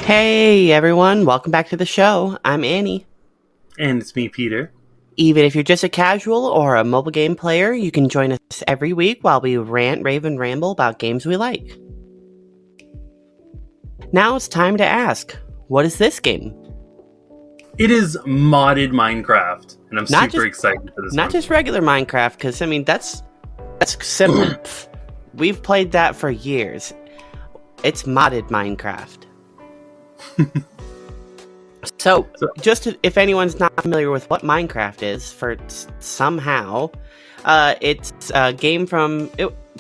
Hey everyone, welcome back to the show. I'm Annie. And it's me, Peter. Even if you're just a casual or a mobile game player, you can join us every week while we rant, rave, and ramble about games we like. Now it's time to ask, what is this game? It is modded Minecraft, and I'm super excited for this one. Not just regular Minecraft, because, I mean, that's simple. We've played that for years. It's modded Minecraft. So, if anyone's not familiar with what Minecraft is, it's a game from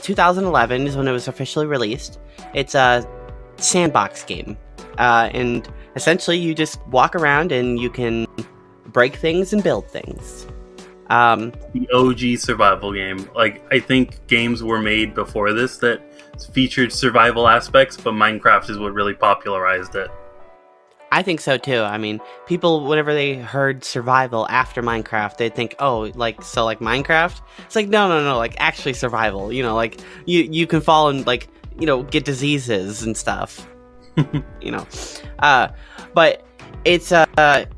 2011 is when it was officially released. It's a sandbox game, and essentially you just walk around and you can break things and build things. The OG survival game. Like, I think games were made before this that featured survival aspects, but Minecraft is what really popularized it. I think so too. I mean, people, whenever they heard survival after Minecraft, they'd think, oh, like Minecraft? It's like, no, like actually survival. You know, like you can fall and like, you know, get diseases and stuff. You know, but it's a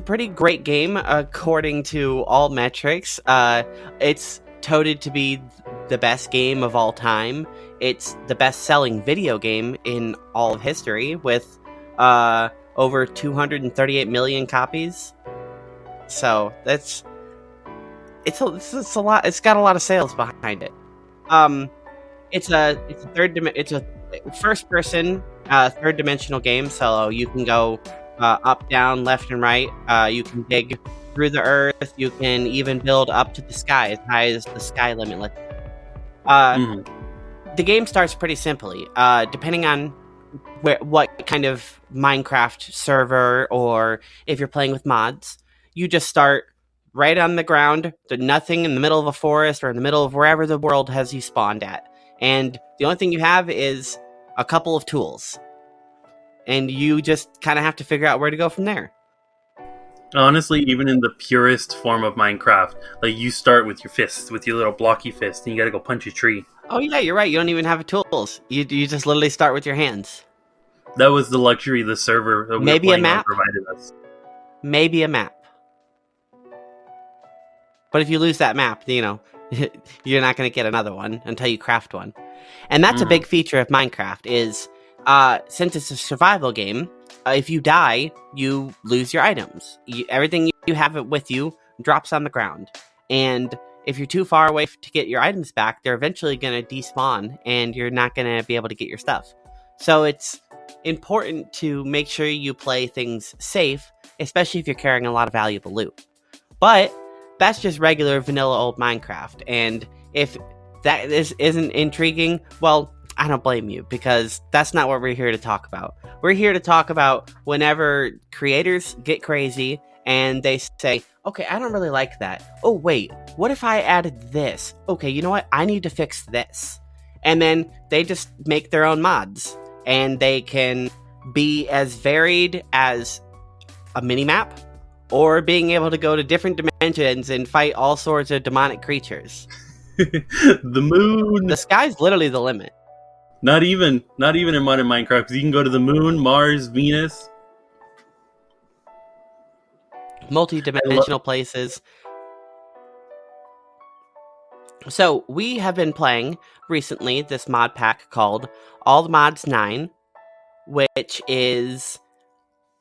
pretty great game according to all metrics. It's touted to be the best game of all time. It's the best-selling video game in all of history with over 238 million copies. So it's a lot. It's got a lot of sales behind it. It's a first-person third-dimensional game. So you can go up, down, left, and right. You can dig through the earth. You can even build up to the sky, as high as the sky limit lets you. The game starts pretty simply, depending on what kind of Minecraft server, or if you're playing with mods. You just start right on the ground, nothing in the middle of a forest or in the middle of wherever the world has you spawned at. And the only thing you have is a couple of tools. And you just kind of have to figure out where to go from there. Honestly, even in the purest form of Minecraft, like, you start with your fist, with your little blocky fist, and you gotta go punch a tree. Oh yeah, you're right. You don't even have tools. You just literally start with your hands. That was the luxury the server that we were playing on provided us. Maybe a map. But if you lose that map, you know, you're not going to get another one until you craft one. And that's a big feature of Minecraft is, since it's a survival game, if you die, you lose your items. Everything you have it with you drops on the ground. And if you're too far away to get your items back, they're eventually going to despawn, and you're not going to be able to get your stuff. So it's important to make sure you play things safe, especially if you're carrying a lot of valuable loot. But that's just regular vanilla old Minecraft, and if that isn't intriguing, well, I don't blame you, because that's not what we're here to talk about. We're here to talk about whenever creators get crazy and they say, okay, I don't really like that. Oh, wait, what if I added this? Okay, you know what? I need to fix this. And then they just make their own mods, and they can be as varied as a mini-map, or being able to go to different dimensions and fight all sorts of demonic creatures. The moon! The sky's literally the limit. Not even in modern Minecraft, because you can go to the moon, Mars, Venus. Multi-dimensional places. So, we have been playing recently this mod pack called ATM9, which is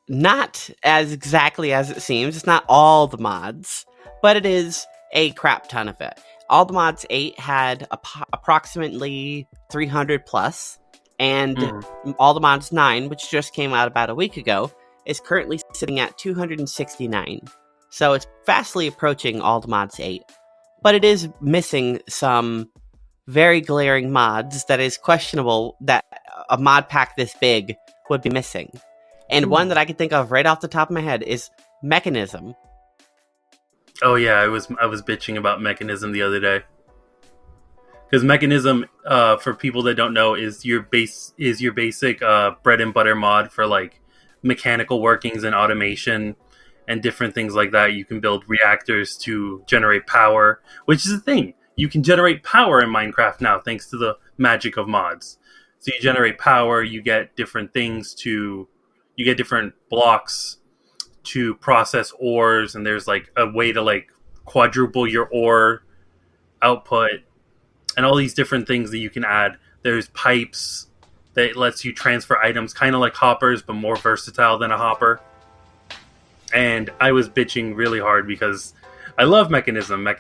not as exactly as it seems. It's not all the mods, but it is a crap ton of it. ATM 8 had approximately 300 plus, and ATM 9, which just came out about a week ago, is currently sitting at 269. So it's fastly approaching ATM 8, but it is missing some very glaring mods that is questionable that a mod pack this big would be missing. And one that I can think of right off the top of my head is Mechanism. Oh yeah, I was bitching about Mechanism the other day. Because Mechanism, for people that don't know, is your basic bread and butter mod for like mechanical workings and automation and different things like that. You can build reactors to generate power, which is a thing. You can generate power in Minecraft now thanks to the magic of mods. So you generate power, you get different blocks to process ores, and there's like a way to like quadruple your ore output and all these different things that you can add. There's pipes that lets you transfer items, kind of like hoppers, but more versatile than a hopper. And I was bitching really hard because I love Mechanism. When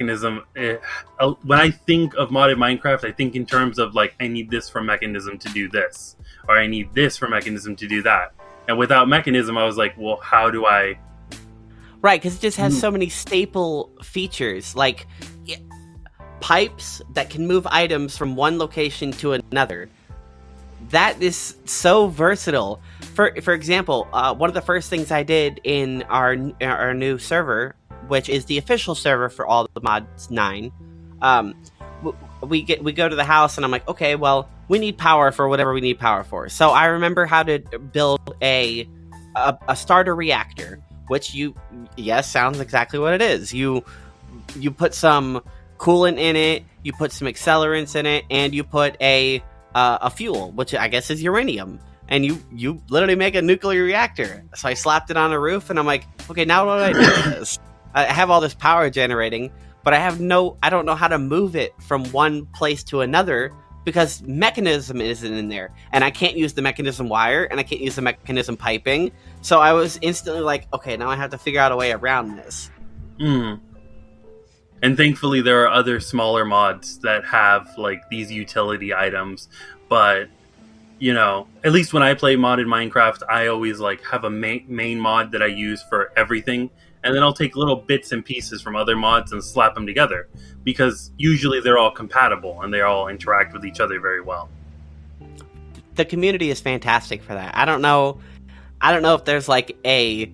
I think of modded Minecraft, I think in terms of like, I need this from Mechanism to do this, or I need this from Mechanism to do that. And without Mechanism, I was like, well, how do I... Right, because it just has so many staple features, like pipes that can move items from one location to another. That is so versatile. For example, one of the first things I did in our new server, which is the official server for all the mods 9, we go to the house and I'm like, okay, well, we need power for whatever we need power for. So I remember how to build a starter reactor, which sounds exactly what it is. You put some coolant in it, you put some accelerants in it, and you put a fuel, which I guess is uranium. And you literally make a nuclear reactor. So I slapped it on a roof, and I'm like, okay, now what do I do with this? I have all this power generating, but I don't know how to move it from one place to another because Mechanism isn't in there. And I can't use the Mechanism wire, and I can't use the Mechanism piping. So I was instantly like, okay, now I have to figure out a way around this. And thankfully there are other smaller mods that have like these utility items, but you know, at least when I play modded Minecraft, I always like have a main mod that I use for everything, and then I'll take little bits and pieces from other mods and slap them together, because usually they're all compatible and they all interact with each other very well. The community is fantastic for that. I don't know if there's like a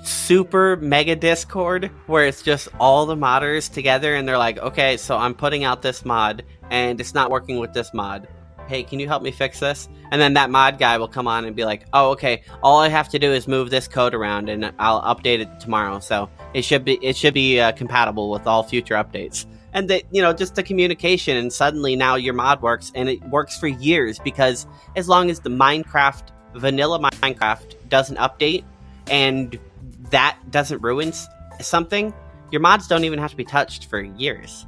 super mega Discord where it's just all the modders together and they're like, okay, so I'm putting out this mod and it's not working with this mod. Hey, can you help me fix this? And then that mod guy will come on and be like, oh, okay, all I have to do is move this code around and I'll update it tomorrow. So it should be compatible with all future updates. And that, just the communication, and suddenly now your mod works, and it works for years, because as long as the vanilla Minecraft doesn't update and that doesn't ruin something, your mods don't even have to be touched for years.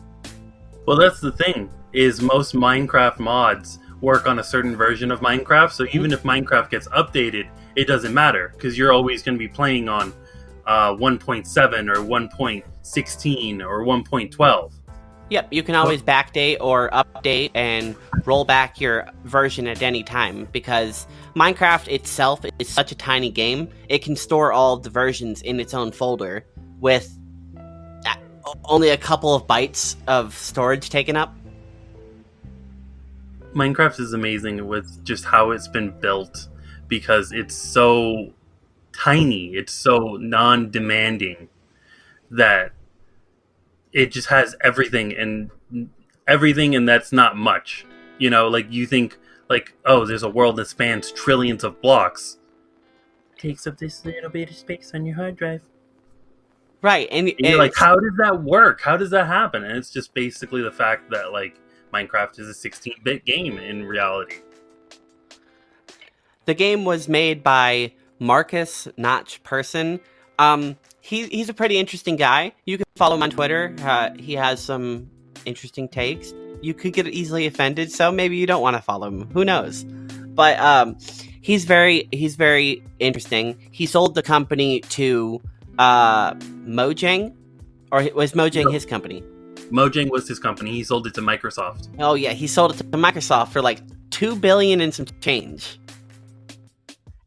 Well, that's the thing, is most Minecraft mods work on a certain version of Minecraft, so even if Minecraft gets updated, it doesn't matter, because you're always going to be playing on 1.7 or 1.16 or 1.12. Yep, you can always backdate or update and roll back your version at any time, because Minecraft itself is such a tiny game, it can store all of the versions in its own folder with only a couple of bytes of storage taken up. Minecraft is amazing with just how it's been built, because it's so tiny, it's so non-demanding that it just has everything and that's not much. Like you think like, oh, there's a world that spans trillions of blocks. Takes up this little bit of space on your hard drive. Right, and you're like, how does that work? How does that happen? And it's just basically the fact that like Minecraft is a 16-bit game in reality. The game was made by Marcus Notch Person. He's a pretty interesting guy. You can follow him on Twitter. He has some interesting takes. You could get easily offended, so maybe you don't want to follow him. Who knows? But he's very interesting. He sold the company to Mojang, or was Mojang his company? Mojang was his company. He sold it to Microsoft. Oh yeah, he sold it to Microsoft for like $2 billion and some change.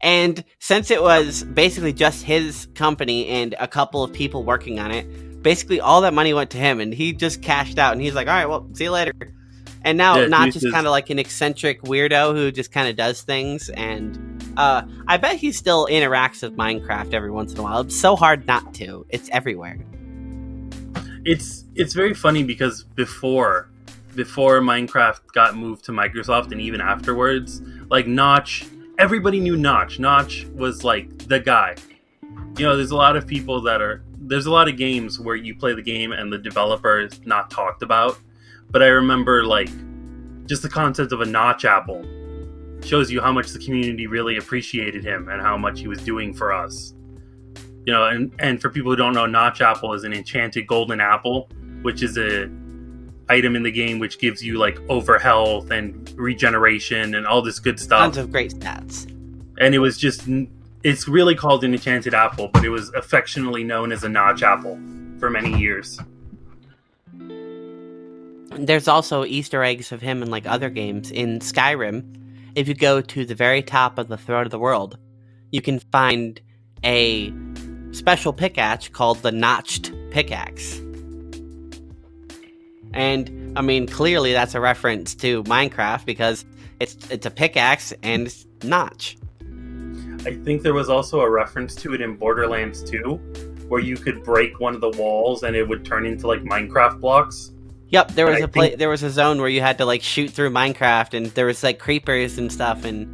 And since it was basically just his company and a couple of people working on it, basically all that money went to him, and he just cashed out, and he's like, all right, well, see you later. And now Notch is kind of like an eccentric weirdo who just kind of does things, and I bet he still interacts with Minecraft every once in a while. It's so hard not to. It's everywhere. It's very funny because before Minecraft got moved to Microsoft, and even afterwards, like Notch, everybody knew Notch. Notch was like the guy. There's a lot of games where you play the game and the developer is not talked about. But I remember, like, just the concept of a Notch apple shows you how much the community really appreciated him and how much he was doing for us. And for people who don't know, Notch apple is an enchanted golden apple, which is a item in the game which gives you like over health and regeneration and all this good stuff. Tons of great stats. And it's really called an enchanted apple, but it was affectionately known as a Notch apple for many years. There's also Easter eggs of him in like other games. In Skyrim, if you go to the very top of the Throne of the World, you can find a special pickaxe called the Notched Pickaxe. And, I mean, clearly that's a reference to Minecraft because it's a pickaxe and it's notch. I think there was also a reference to it in Borderlands 2, where you could break one of the walls and it would turn into, like, Minecraft blocks. Yep, there was a zone where you had to, like, shoot through Minecraft, and there was, like, creepers and stuff, and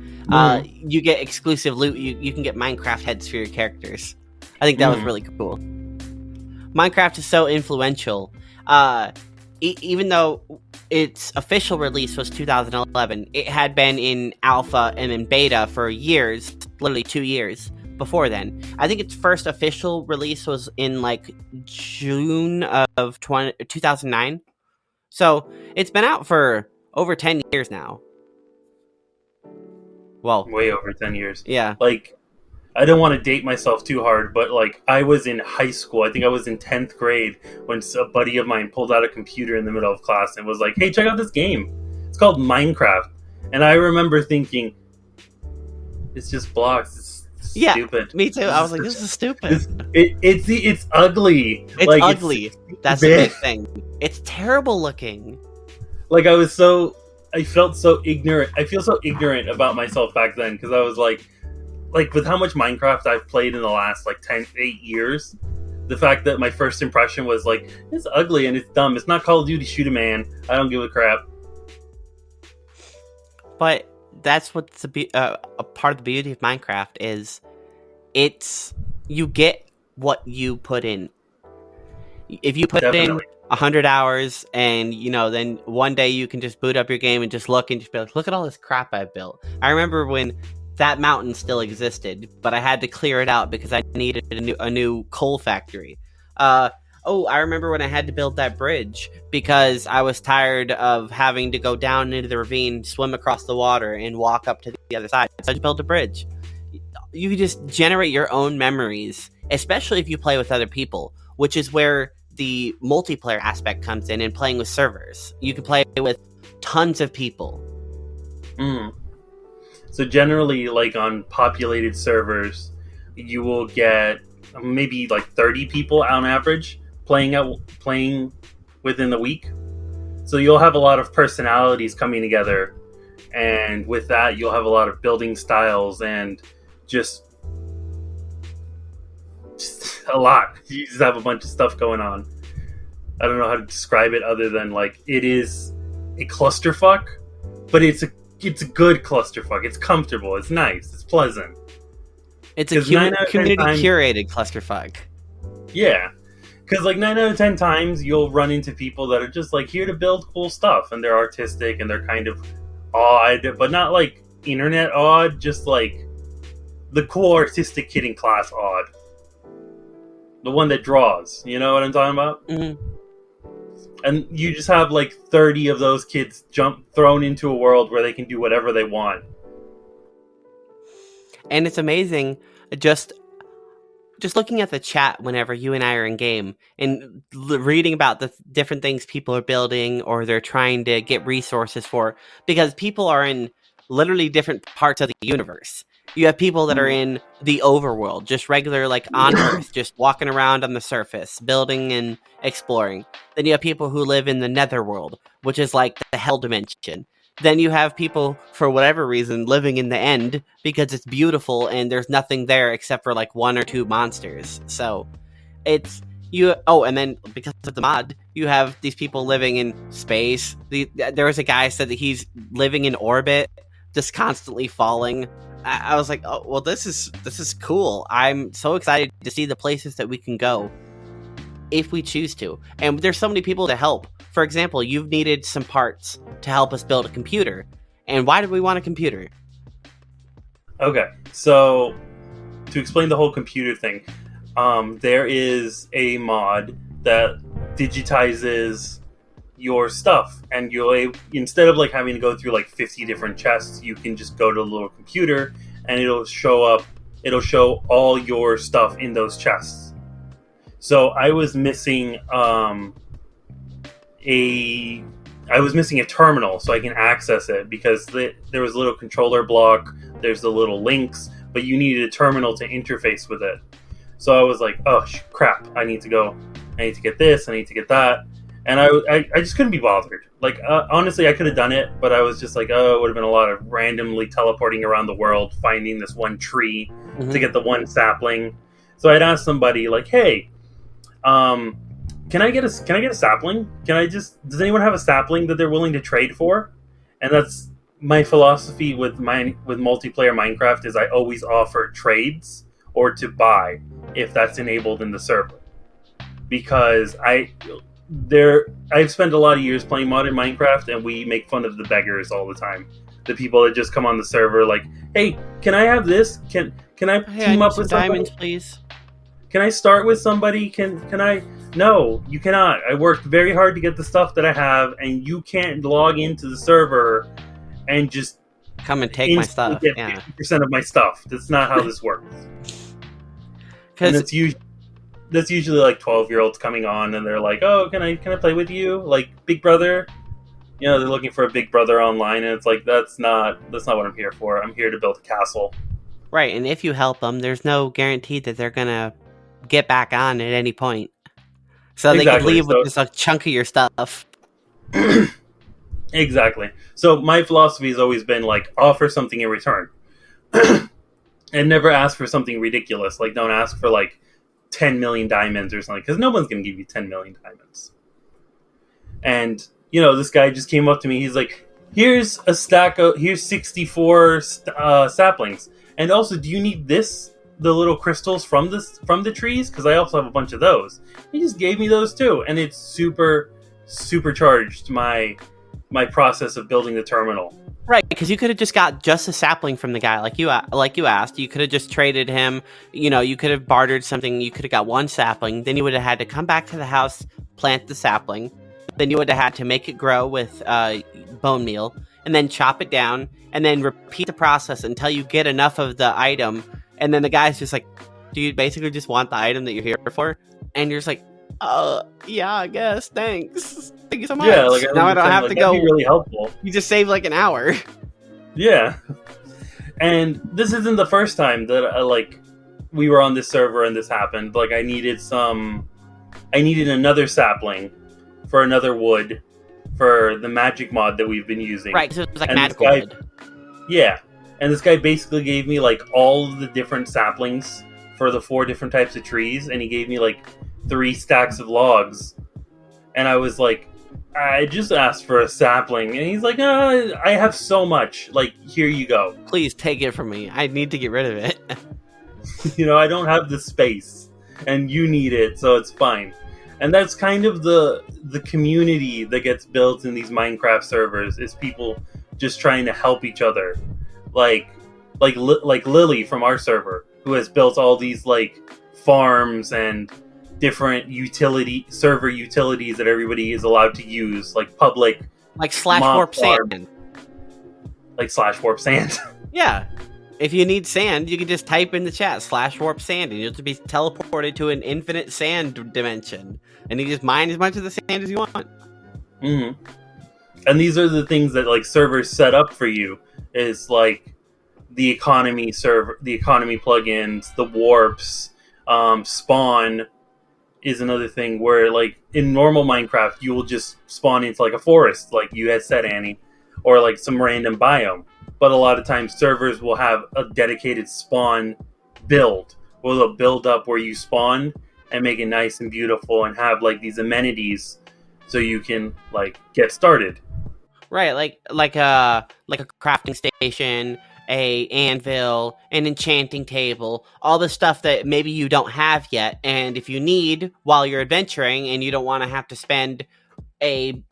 you get exclusive loot. You can get Minecraft heads for your characters. I think that was really cool. Minecraft is so influential. Even though its official release was 2011, it had been in alpha and in beta for years, literally 2 years before then. I think its first official release was in like June of 2009. So it's been out for over 10 years now. Well, way over 10 years. Yeah. Like, I don't want to date myself too hard, but like I was in high school. I think I was in 10th grade when a buddy of mine pulled out a computer in the middle of class and was like, "Hey, check out this game. It's called Minecraft." And I remember thinking, it's just blocks. It's stupid. Me too. I was like, this is stupid. It's ugly. It's like, ugly. That's the big thing. It's terrible looking. Like, I felt so ignorant. I feel so ignorant about myself back then because I was like with how much Minecraft I've played in the last like 8 years, the fact that my first impression was like, it's ugly and it's dumb. It's not Call of Duty shoot a man. I don't give a crap. But that's what's a part of the beauty of Minecraft is you get what you put in. If you put in 100 hours and, then one day you can just boot up your game and just look and just be like, look at all this crap I built. I remember when that mountain still existed, but I had to clear it out because I needed a new coal factory. I remember when I had to build that bridge because I was tired of having to go down into the ravine, swim across the water, and walk up to the other side. So I just built a bridge. You can just generate your own memories, especially if you play with other people, which is where the multiplayer aspect comes in and playing with servers. You can play with tons of people. So generally, like on populated servers, you will get maybe like 30 people on average playing within the week. So you'll have a lot of personalities coming together, and with that, you'll have a lot of building styles and just a lot. You just have a bunch of stuff going on. I don't know how to describe it other than like it is a clusterfuck, but it's a good clusterfuck. It's comfortable. It's nice. It's pleasant. It's a community curated clusterfuck. Yeah. Because like 9 out of 10 times you'll run into people that are just like here to build cool stuff, and they're artistic and they're kind of odd, but not like internet odd, just like the cool artistic kid in class odd. The one that draws. You know what I'm talking about? Mm-hmm. And you just have like 30 of those kids thrown into a world where they can do whatever they want. And it's amazing just looking at the chat whenever you and I are in game and reading about the different things people are building or they're trying to get resources for, because people are in literally different parts of the universe. You have people that are in the overworld, just regular, like on Earth, just walking around on the surface, building and exploring. Then you have people who live in the netherworld, which is like the hell dimension. Then you have people, for whatever reason, living in the end because it's beautiful and there's nothing there except for like one or two monsters. So it's you. Oh, and then because of the mod, you have these people living in space. There was a guy said that he's living in orbit, just constantly falling. I was like, oh well, this is cool. I'm so excited to see the places that we can go if we choose to. And there's so many people to help. For example, you've needed some parts to help us build a computer. And why do we want a computer? Okay, so to explain the whole computer thing, there is a mod that digitizes your stuff, and instead of like having to go through like 50 different chests, you can just go to the little computer and it'll show all your stuff in those chests. So I was missing a terminal so I can access it, because there was a little controller block, there's the little links, but you needed a terminal to interface with it. So I was like, oh crap, I need to get this, I need to get that. And I just couldn't be bothered. Like, honestly, I could have done it, but I was just like, oh, it would have been a lot of randomly teleporting around the world, finding this one tree to get the one sapling. So I'd ask somebody like, hey, can I get a sapling? Does anyone have a sapling that they're willing to trade for? And that's my philosophy with multiplayer Minecraft, is I always offer trades or to buy if that's enabled in the server. Because I've spent a lot of years playing modded Minecraft, and we make fun of the beggars all the time. The people that just come on the server like, hey, can I have this? Can I team up with somebody? Diamonds, please. Can I start with somebody? Can I? No, you cannot. I worked very hard to get the stuff that I have, and you can't log into the server and just come and take my stuff. Get 50% of my stuff. That's not how this works. And that's usually like 12-year-olds coming on, and they're like, "Oh, can I play with you? Like Big Brother?" You know, they're looking for a Big Brother online, and it's like that's not what I'm here for. I'm here to build a castle. Right, and if you help them, there's no guarantee that they're gonna get back on at any point. So they could leave with just a chunk of your stuff. Exactly. So my philosophy has always been like, offer something in return. And never ask for something ridiculous. Like, don't ask for like 10 million diamonds or something, because no one's going to give you 10 million diamonds. And, you know, this guy just came up to me. He's like, here's 64 saplings. And also, do you need the little crystals from the trees? Because I also have a bunch of those. He just gave me those too. And it's supercharged my process of building the terminal. Right, because you could have just got just a sapling from the guy, like you asked. You could have just traded him. You know, you could have bartered something. You could have got one sapling. Then you would have had to come back to the house, plant the sapling. Then you would have had to make it grow with bone meal, and then chop it down, and then repeat the process until you get enough of the item. And then the guy's just like, do you basically just want the item that you're here for? And you're just like, yeah, I guess. Thanks. Thank you so much. Yeah, like, now I don't have to go. That'd be really helpful. You just saved like an hour. Yeah. And this isn't the first time that we were on this server and this happened. Like, I needed another sapling for another wood for the magic mod that we've been using. Right, so it was like magical wood. Yeah. And this guy basically gave me like all of the different saplings for the 4 different types of trees, and he gave me like 3 stacks of logs. And I was like, I just asked for a sapling. And he's like, I have so much. Like, here you go. Please take it from me. I need to get rid of it. You know, I don't have the space, and you need it, so it's fine. And that's kind of the community that gets built in these Minecraft servers, is people just trying to help each other. Like Lily from our server, who has built all these like farms and different server utilities that everybody is allowed to use, like public, like /warp sand, like /warp sand. Yeah, if you need sand, you can just type in the chat /warp sand, and you'll just be teleported to an infinite sand dimension, and you just mine as much of the sand as you want. Mm-hmm. And these are the things that like servers set up for you. Is like the economy plugins, the warps, spawn is another thing where like in normal Minecraft you will just spawn into like a forest, like you had said, Annie. or like some random biome. But a lot of times servers will have a dedicated spawn build where they'll build up where you spawn and make it nice and beautiful and have like these amenities so you can like get started. Right, like a crafting station, a anvil, an enchanting table, all the stuff that maybe you don't have yet, and if you need while you're adventuring and you don't want to have to spend a,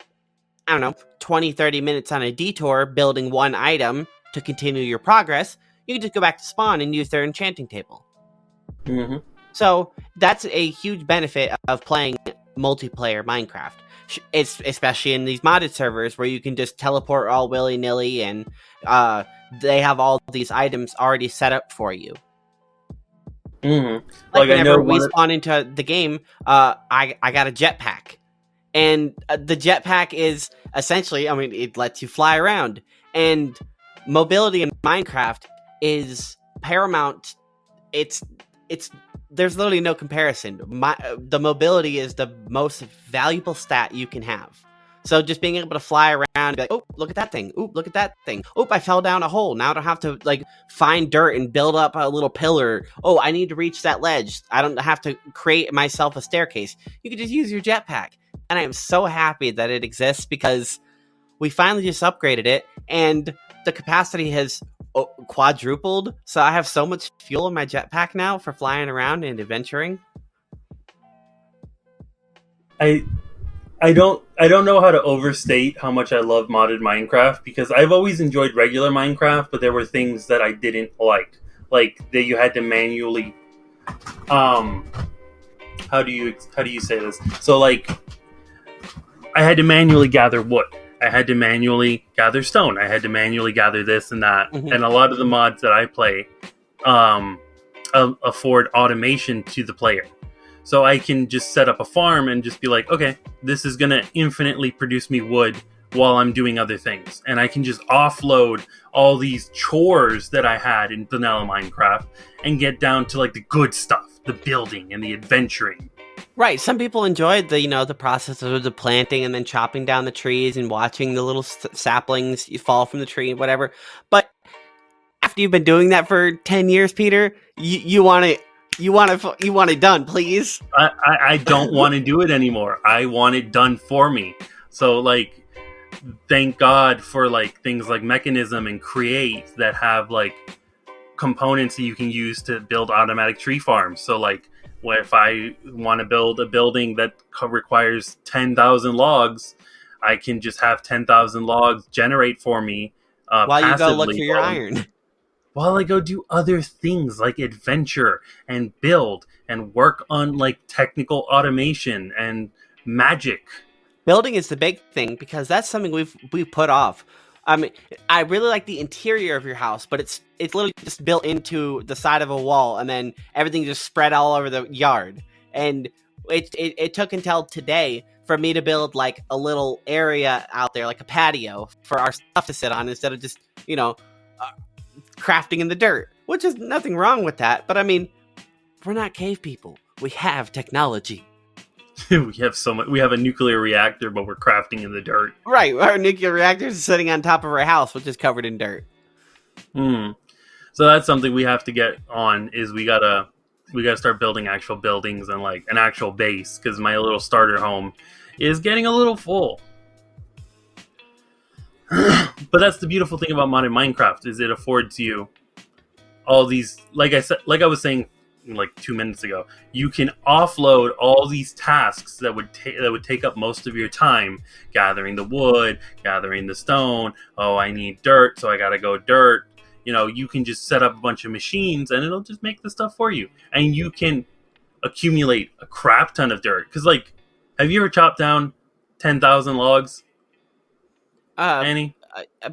I don't know, 20-30 minutes on a detour building one item to continue your progress, you can just go back to spawn and use their enchanting table. Mm-hmm. So that's a huge benefit of playing multiplayer Minecraft. It's especially in these modded servers where you can just teleport all willy-nilly and they have all these items already set up for you. Mm-hmm. Like whenever we spawn into the game, I got a jetpack. And the jetpack is essentially, I mean, it lets you fly around. And mobility in Minecraft is paramount. It's there's literally no comparison. The mobility is the most valuable stat you can have. So just being able to fly around and be like, oh, look at that thing. Oh, look at that thing. Oh, I fell down a hole. Now I don't have to like find dirt and build up a little pillar. Oh, I need to reach that ledge. I don't have to create myself a staircase. You can just use your jetpack. And I am so happy that it exists because we finally just upgraded it and the capacity has quadrupled. So I have so much fuel in my jetpack now for flying around and adventuring. I don't know how to overstate how much I love modded Minecraft because I've always enjoyed regular Minecraft, but there were things that I didn't like that you had to manually how do you say this? So like I had to manually gather wood. I had to manually gather stone. I had to manually gather this and that. Mm-hmm. And a lot of the mods that I play afford automation to the player. So I can just set up a farm and just be like, okay, this is going to infinitely produce me wood while I'm doing other things. And I can just offload all these chores that I had in vanilla Minecraft and get down to like the good stuff, the building and the adventuring. Right. Some people enjoyed the process of the planting and then chopping down the trees and watching the little saplings fall from the tree, whatever. But after you've been doing that for 10 years, Peter, you want it done, please. I don't want to do it anymore. I want it done for me. So like, thank God for like things like Mechanism and Create that have like components that you can use to build automatic tree farms. So like, if I want to build a building that requires 10,000 logs, I can just have 10,000 logs generate for me. While you go look for your iron. While I go do other things like adventure and build and work on like technical automation and magic. Building is the big thing because that's something we've put off. I mean, I really like the interior of your house, but it's literally just built into the side of a wall, and then everything just spread all over the yard. And it took until today for me to build like a little area out there, like a patio for our stuff to sit on, instead of just crafting in the dirt. Which is nothing wrong with that, but I mean, we're not cave people. We have technology. We have so much. We have a nuclear reactor, but we're crafting in the dirt. Right, our nuclear reactor is sitting on top of our house, which is covered in dirt. So that's something we have to get on. Is we gotta start building actual buildings and like an actual base, because my little starter home is getting a little full. But that's the beautiful thing about modded Minecraft, is it affords you all these. Like I was saying like 2 minutes ago, you can offload all these tasks that would take up most of your time, gathering the wood, gathering the stone. Oh, I need dirt, so I gotta go dirt. You can just set up a bunch of machines and it'll just make the stuff for you, and you can accumulate a crap ton of dirt. Because like, have you ever chopped down 10,000 logs? Annie?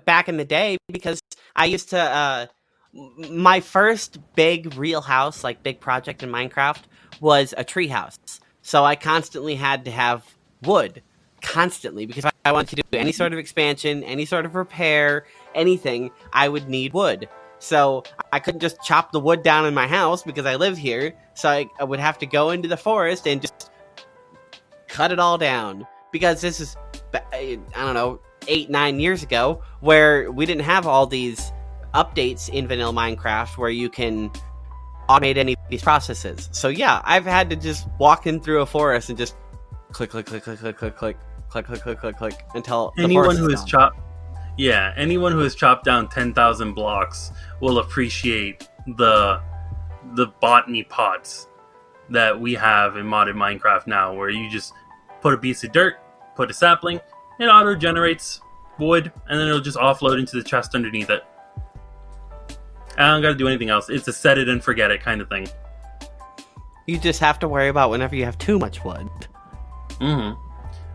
Back in the day, because I used to my first big real house, like big project in Minecraft, was a tree house. So I constantly had to have wood. Constantly. Because if I wanted to do any sort of expansion, any sort of repair, anything, I would need wood. So I couldn't just chop the wood down in my house because I live here. So I would have to go into the forest and just cut it all down. Because this is, I don't know, 8-9 years ago, where we didn't have all these updates in vanilla Minecraft where you can automate any of these processes. So yeah, I've had to just walk in through a forest and just click, click, click, click, click, click, click, click, click, click, click, click until the Anyone forest who is has done. anyone who has chopped down 10,000 blocks will appreciate the botany pots that we have in modded Minecraft now, where you just put a piece of dirt, put a sapling, it auto generates wood, and then it'll just offload into the chest underneath it. I don't gotta do anything else. It's a set it and forget it kind of thing. You just have to worry about whenever you have too much wood. Mm-hmm.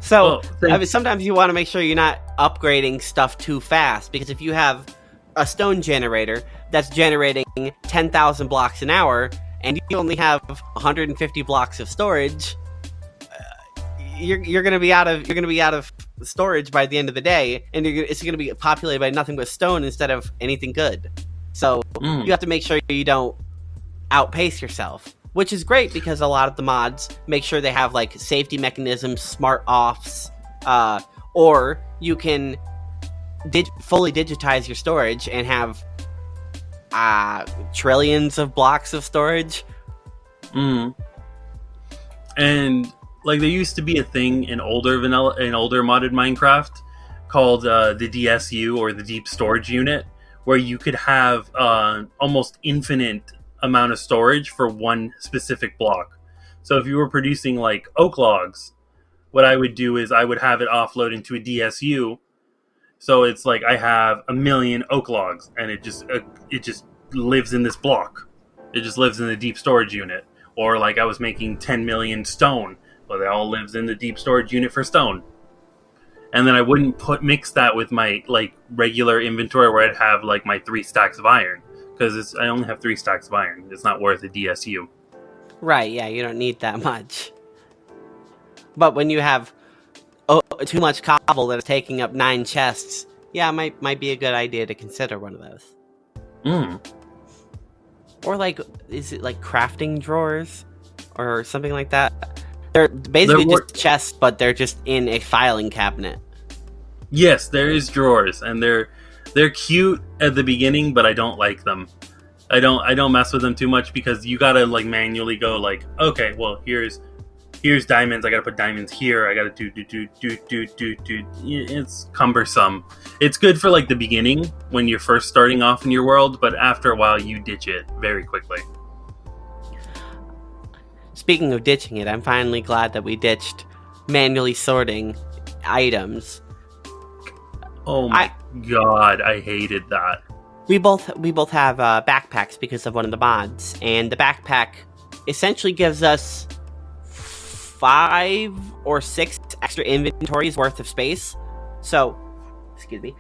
So, I mean, sometimes you want to make sure you're not upgrading stuff too fast, because if you have a stone generator that's generating 10,000 blocks an hour, and you only have 150 blocks of storage, you're gonna be out of storage by the end of the day, and it's gonna be populated by nothing but stone instead of anything good. So you have to make sure you don't outpace yourself, which is great because a lot of the mods make sure they have like safety mechanisms, smart offs, or you can fully digitize your storage and have trillions of blocks of storage. And like there used to be a thing in older modded Minecraft called the DSU, or the Deep Storage Unit, where you could have almost infinite amount of storage for one specific block. So if you were producing like oak logs, what I would do is I would have it offload into a DSU. So it's like I have 1,000,000 oak logs, and it just lives in this block. It just lives in the deep storage unit. Or like I was making 10 million stone, but it all lives in the deep storage unit for stone. And then I wouldn't mix that with my like regular inventory where I'd have like my 3 stacks of iron, because I only have 3 stacks of iron. It's not worth a DSU. Right? Yeah, you don't need that much. But when you have too much cobble that is taking up 9 chests, yeah, it might be a good idea to consider one of those. Or like, is it like crafting drawers or something like that? They're basically just chests, but they're just in a filing cabinet. Yes, there is drawers, and they're cute at the beginning, but I don't like them. I don't mess with them too much, because you gotta like manually go like, okay, well here's diamonds. I gotta put diamonds here. I gotta do. It's cumbersome. It's good for like the beginning when you're first starting off in your world, but after a while you ditch it very quickly. Speaking of ditching it, I'm finally glad that we ditched manually sorting items. Oh my god, I hated that. We both have backpacks because of one of the mods, and the backpack essentially gives us 5 or 6 extra inventories worth of space. So, excuse me.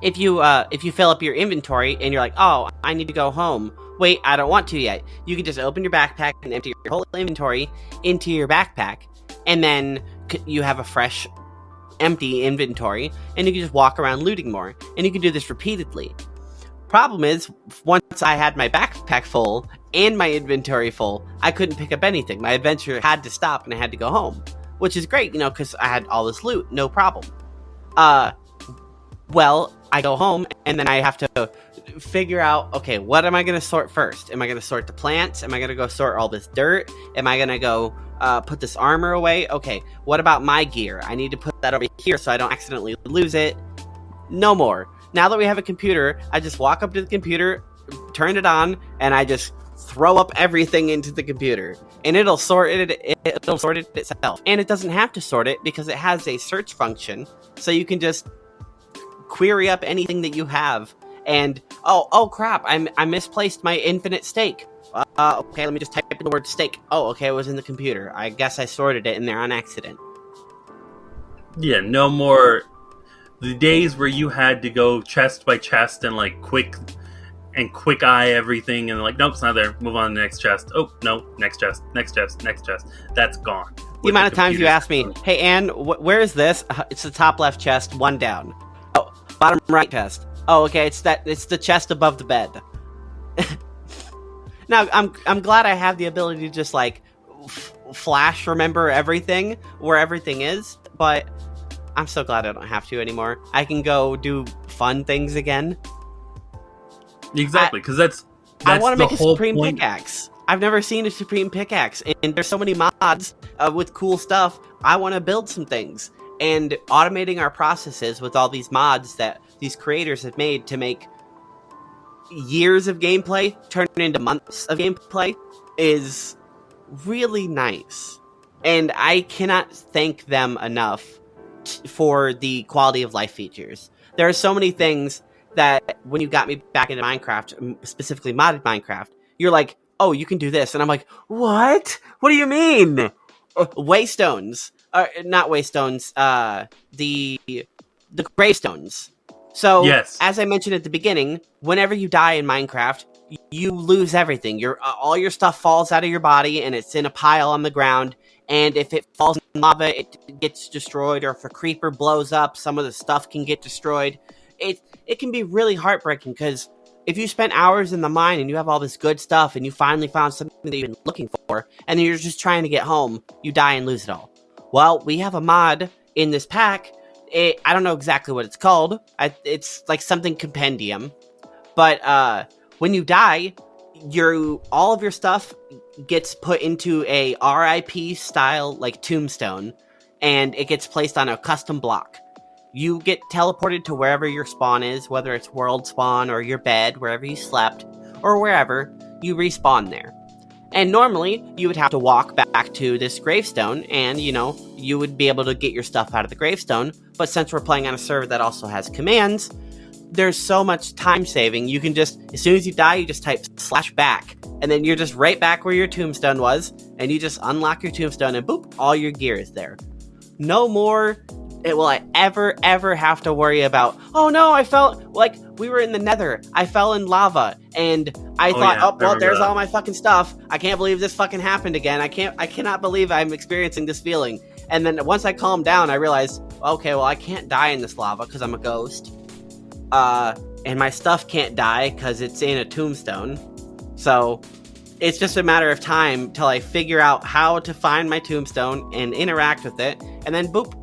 If you fill up your inventory and you're like, oh, I need to go home. Wait, I don't want to yet. You can just open your backpack and empty your whole inventory into your backpack, and then you have a fresh, empty inventory, and you can just walk around looting more. And you can do this repeatedly. Problem is, once I had my backpack full and my inventory full, I couldn't pick up anything. My adventure had to stop and I had to go home, which is great, because I had all this loot, no problem. Well, I go home and then I have to figure out, okay, what am I going to sort first? Am I going to sort the plants? Am I going to go sort all this dirt? Am I going to go put this armor away? Okay, what about my gear? I need to put that over here so I don't accidentally lose it. No more. Now that we have a computer, I just walk up to the computer, turn it on, and I just throw up everything into the computer. And it'll sort it itself. And it doesn't have to sort it because it has a search function. So you can just query up anything that you have. And, oh crap, I misplaced my infinite steak. Okay, let me just type in the word steak. Oh, okay, it was in the computer. I guess I sorted it in there on accident. Yeah, no more the days where you had to go chest by chest and like quick eye everything and like, nope, it's not there. Move on to the next chest. Oh, no, next chest. That's gone. The amount of times you ask me, hey, Ann, where is this? It's the top left chest, 1 down. Oh, bottom right chest. Oh, okay, it's the chest above the bed. Now, I'm glad I have the ability to just like flash remember everything, where everything is, but I'm so glad I don't have to anymore. I can go do fun things again. Exactly, because that's I want to the make a whole supreme point. pickaxe. I've never seen a supreme pickaxe, and there's so many mods with cool stuff. I want to build some things, and automating our processes with all these mods that these creators have made to make years of gameplay turn into months of gameplay is really nice. And I cannot thank them enough for the quality of life features. There are so many things that when you got me back into Minecraft, specifically modded Minecraft, you're like, oh, you can do this. And I'm like, what? What do you mean? Waystones. Not waystones, the gravestones. So, Yes. as I mentioned at the beginning, whenever you die in Minecraft, you lose everything. All your stuff falls out of your body, and it's in a pile on the ground. And if it falls in lava, it gets destroyed. Or if a creeper blows up, some of the stuff can get destroyed. It can be really heartbreaking, because if you spent hours in the mine and you have all this good stuff, and you finally found something that you've been looking for, and then you're just trying to get home, you die and lose it all. Well, we have a mod in this pack. I don't know exactly what it's called. It's like something compendium. But when you die, all of your stuff gets put into a RIP style like tombstone, and it gets placed on a custom block. You get teleported to wherever your spawn is, whether it's world spawn or your bed, wherever you slept, or wherever, you respawn there. And normally, you would have to walk back to this gravestone, and, you would be able to get your stuff out of the gravestone. But since we're playing on a server that also has commands, there's so much time saving. You can just, as soon as you die, you just type /back, and then you're just right back where your tombstone was, and you just unlock your tombstone, and boop, all your gear is there. No more will I ever have to worry about, oh no, I felt like we were in the nether. I fell in lava, and I thought, there's all my fucking stuff. I can't believe this fucking happened again. I cannot believe I'm experiencing this feeling. And then once I calmed down, I realized, okay, well, I can't die in this lava because I'm a ghost. And my stuff can't die because it's in a tombstone. So it's just a matter of time till I figure out how to find my tombstone and interact with it, and then boop,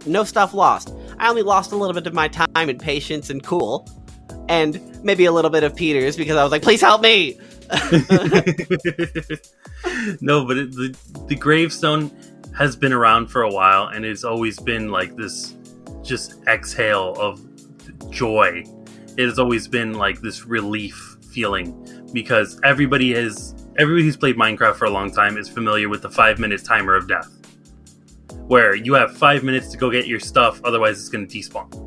no stuff lost. I only lost a little bit of my time and patience and cool, and maybe a little bit of Peter's, because I was like, please help me! No, but the gravestone has been around for a while, and it's always been like this just exhale of joy. It has always been like this relief feeling, because everybody who's played Minecraft for a long time is familiar with the 5-minute timer of death, where you have 5 minutes to go get your stuff, otherwise it's going to despawn.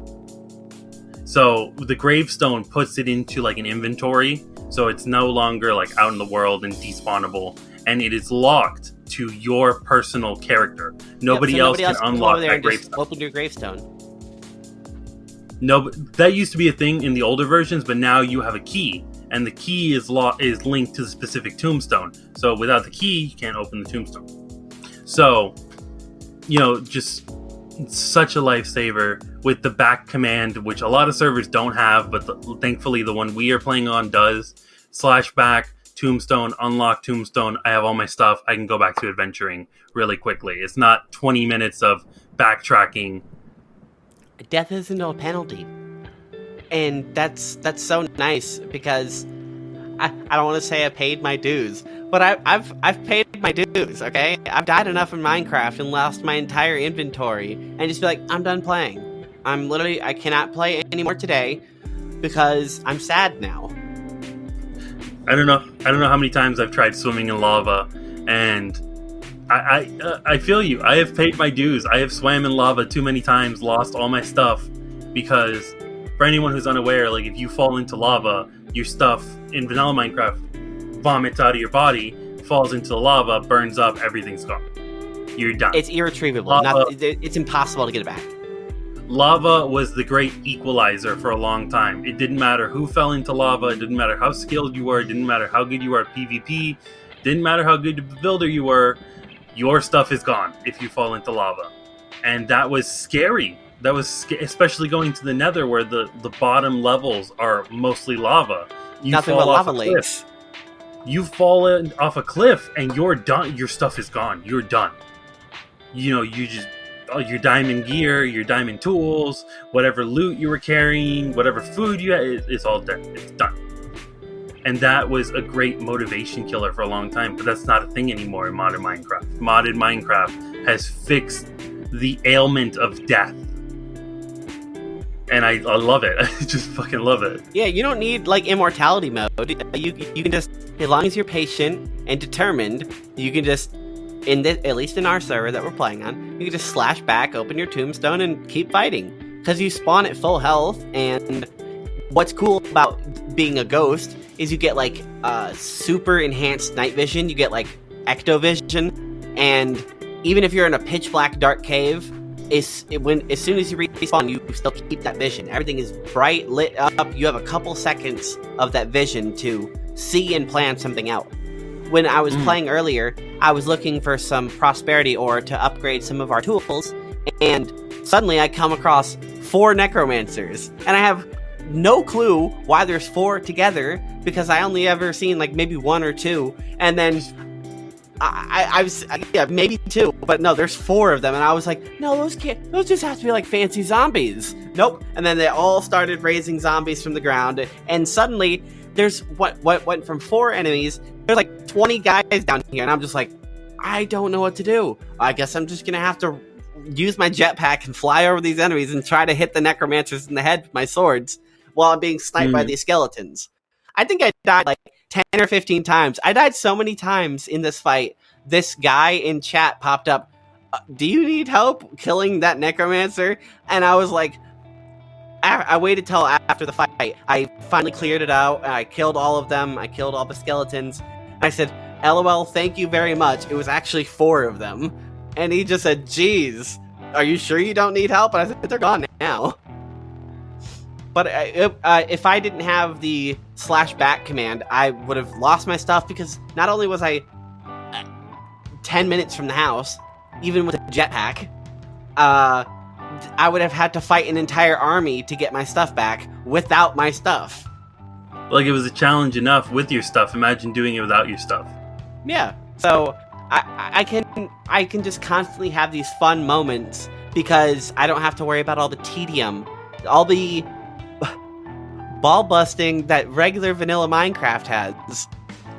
So the gravestone puts it into like an inventory, so it's no longer like out in the world and despawnable, and it is locked to your personal character. Nobody else can unlock that gravestone. Open your gravestone. No, that used to be a thing in the older versions, but now you have a key, and the key is linked to the specific tombstone. So without the key, you can't open the tombstone. So, just such a lifesaver with the back command, which a lot of servers don't have, but thankfully the one we are playing on does. /back, tombstone, unlock tombstone. I have all my stuff. I can go back to adventuring really quickly. It's not 20 minutes of backtracking. Death isn't a penalty, and that's so nice, because I don't want to say I paid my dues, but I've paid my dues. Okay, I've died enough in Minecraft and lost my entire inventory, and just be like, I'm done playing. I cannot play anymore today because I'm sad now. I don't know how many times I've tried swimming in lava, and I feel you. I have paid my dues. I have swam in lava too many times, lost all my stuff, because for anyone who's unaware, like if you fall into lava, your stuff in vanilla Minecraft vomits out of your body, falls into the lava, burns up, everything's gone. You're done. It's irretrievable. It's impossible to get it back. Lava was the great equalizer for a long time. It didn't matter who fell into lava. It didn't matter how skilled you were. It didn't matter how good you were at PvP. It didn't matter how good of a builder you were. Your stuff is gone if you fall into lava. And that was scary. That was especially going to the nether, where the bottom levels are mostly lava. Nothing but lava lakes. You fall off a cliff and you're done. Your stuff is gone. You're done. You just all your diamond gear, your diamond tools, whatever loot you were carrying, whatever food you had, it's all there. It's done. And that was a great motivation killer for a long time, but that's not a thing anymore in modded Minecraft. Modded Minecraft has fixed the ailment of death. And I love it. I just fucking love it. Yeah, you don't need like immortality mode. You can just, as long as you're patient and determined, you can just, at least in our server that we're playing on, you can just slash back, open your tombstone, and keep fighting. Because you spawn at full health, and what's cool about being a ghost is you get like super enhanced night vision. You get like ectovision, and even if you're in a pitch black dark cave, as soon as you respawn, you still keep that vision. Everything is bright, lit up. You have a couple seconds of that vision to see and plan something out. When I was playing earlier, I was looking for some prosperity ore to upgrade some of our tools, and suddenly I come across 4 necromancers, and I have no clue why there's 4 together, because I only ever seen like maybe 1 or 2, and then I've maybe 2, but no, there's 4 of them, and I was like, no, those just have to be like fancy zombies. Nope. And then they all started raising zombies from the ground, and suddenly there's what went from 4 enemies. There's like 20 guys down here, and I'm just like, I don't know what to do. I guess I'm just gonna have to use my jetpack and fly over these enemies and try to hit the necromancers in the head with my swords while I'm being sniped by these skeletons. I think I died like 10 or 15 times. I died so many times in this fight. This guy in chat popped up, do you need help killing that necromancer? And I was like, I waited till after the fight. I finally cleared it out. I killed all of them. I killed all the skeletons. I said, LOL, thank you very much. It was actually 4 of them. And he just said, geez, are you sure you don't need help? And I said, they're gone now. But if I didn't have the /back command, I would have lost my stuff, because not only was I 10 minutes from the house, even with a jetpack, I would have had to fight an entire army to get my stuff back without my stuff. Like, it was a challenge enough with your stuff. Imagine doing it without your stuff. Yeah. So I can just constantly have these fun moments, because I don't have to worry about all the tedium, all the ball busting that regular vanilla Minecraft has.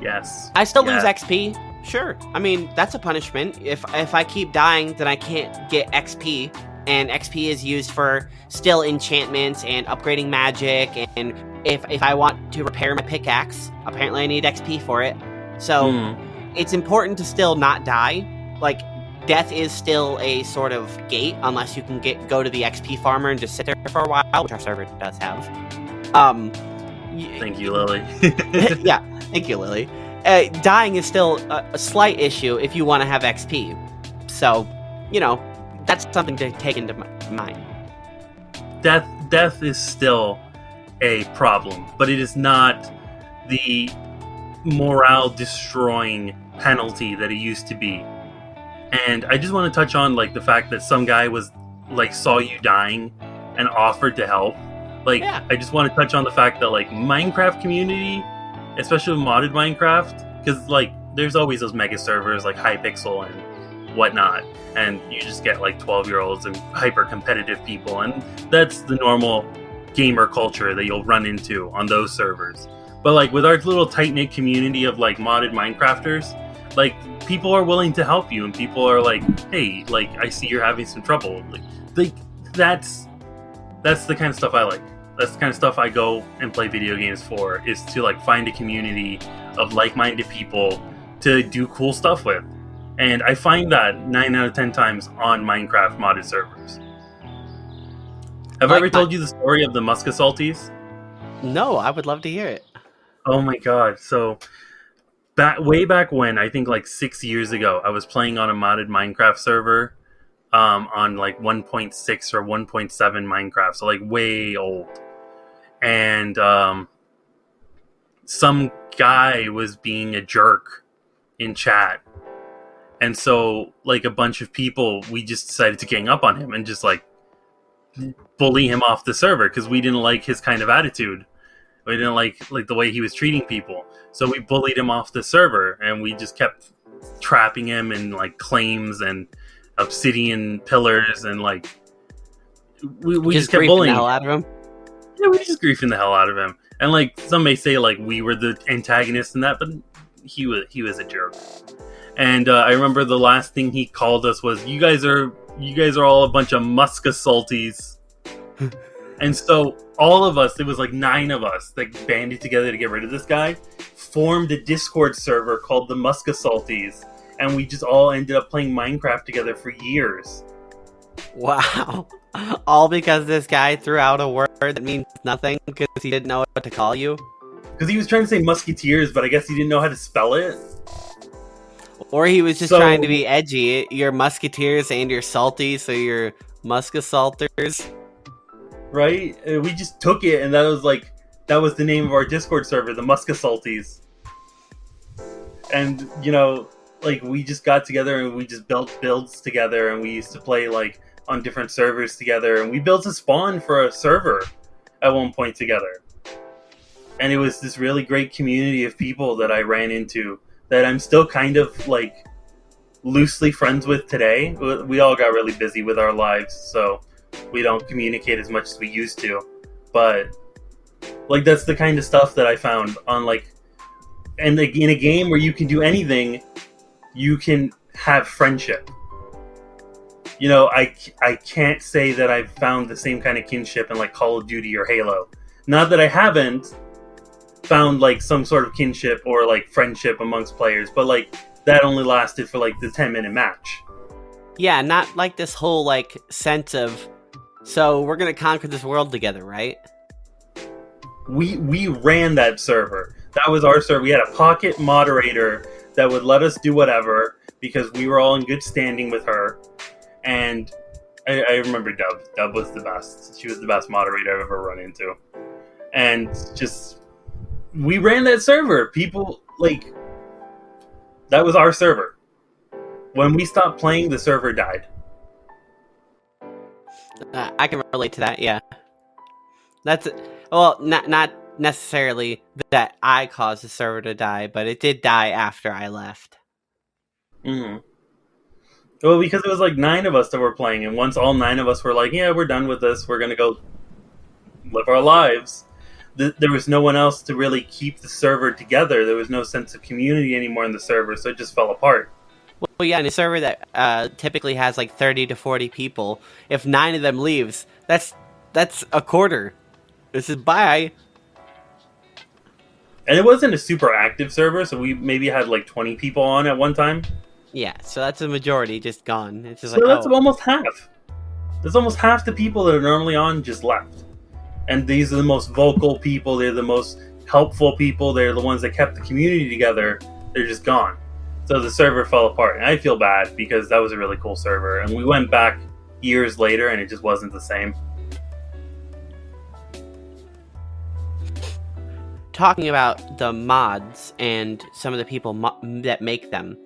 Yes. I still lose XP. Sure. I mean, that's a punishment. If I keep dying, then I can't get XP. And XP is used for still enchantments and upgrading magic. And if I want to repair my pickaxe, apparently I need XP for it. So it's important to still not die. Like, death is still a sort of gate, unless you can go to the XP farmer and just sit there for a while, which our server does have. Thank you, Lily. Yeah, thank you, Lily. Dying is still a slight issue if you want to have XP. So, that's something to take into mind. Death is still a problem, but it is not the morale-destroying penalty that it used to be. And I just want to touch on like the fact that some guy was like saw you dying and offered to help. Like, yeah. I just want to touch on the fact that like Minecraft community, especially modded Minecraft, because like there's always those mega servers like Hypixel and whatnot, and you just get like 12-year-olds and hyper competitive people, and that's the normal gamer culture that you'll run into on those servers. But like with our little tight-knit community of like modded Minecrafters, like people are willing to help you, and people are like, hey, like I see you're having some trouble. Like that's the kind of stuff I like. That's the kind of stuff I go and play video games for, is to like find a community of like-minded people to do cool stuff with. And I find that 9 out of 10 times on Minecraft modded servers. Have I ever told you the story of the Muska Salties? No, I would love to hear it. Oh my god. So way back when, I think like 6 years ago, I was playing on a modded Minecraft server on like 1.6 or 1.7 Minecraft, so like way old. And some guy was being a jerk in chat. And so like a bunch of people, we just decided to gang up on him and just like bully him off the server, because we didn't like his kind of attitude. We didn't like the way he was treating people. So we bullied him off the server, and we just kept trapping him in like claims and obsidian pillars, and like we just kept griefing bullying. the hell out of him. Yeah, we just griefing the hell out of him. And like some may say, like we were the antagonists in that, but he was a jerk. And I remember the last thing he called us was, "You guys are all a bunch of Muska salties." And so all of us, it was like 9 of us that banded together to get rid of this guy, formed a Discord server called the Muska Salties, and we just all ended up playing Minecraft together for years. Wow. All because this guy threw out a word that means nothing because he didn't know what to call you? Because he was trying to say musketeers, but I guess he didn't know how to spell it. Or he was just trying to be edgy. You're musketeers and you're salty, so you're muskasalters. Right? We just took it, and that was the name of our Discord server, the Muskasalties. And, you know, like, we just got together and we just built builds together, and we used to play, like, on different servers together, and we built a spawn for a server at one point together. And it was this really great community of people that I ran into that I'm still kind of, like, loosely friends with today. We all got really busy with our lives, so we don't communicate as much as we used to. But, like, that's the kind of stuff that I found on, like, and like, in a game where you can do anything, you can have friendship. You know, I can't say that I've found the same kind of kinship in, like, Call of Duty or Halo. Not that I haven't found, like, some sort of kinship or, like, friendship amongst players, but, like, that only lasted for, like, the 10-minute match. Yeah, not like this whole, like, sense of, so we're gonna conquer this world together, right? We ran that server. That was our server. We had a pocket moderator that would let us do whatever because we were all in good standing with her. And I remember Dub. Dub was the best. She was the best moderator I've ever run into. And just, we ran that server. People, like, that was our server. When we stopped playing, the server died. I can relate to that, yeah. That's, well, not necessarily that I caused the server to die, but it did die after I left. Mm-hmm. Well, because it was like 9 of us that were playing, and once all 9 of us were like, yeah, we're done with this, we're going to go live our lives, there was no one else to really keep the server together. There was no sense of community anymore in the server, so it just fell apart. Well, yeah, in a server that typically has like 30 to 40 people, if 9 of them leaves, that's a quarter. This is bye. And it wasn't a super active server, so we maybe had like 20 people on at one time. Yeah, so that's a majority just gone. It's just so that's almost half. There's almost half the people that are normally on just left. And these are the most vocal people. They're the most helpful people. They're the ones that kept the community together. They're just gone. So the server fell apart. And I feel bad because that was a really cool server. And we went back years later and it just wasn't the same. Talking about the mods and some of the people that make them,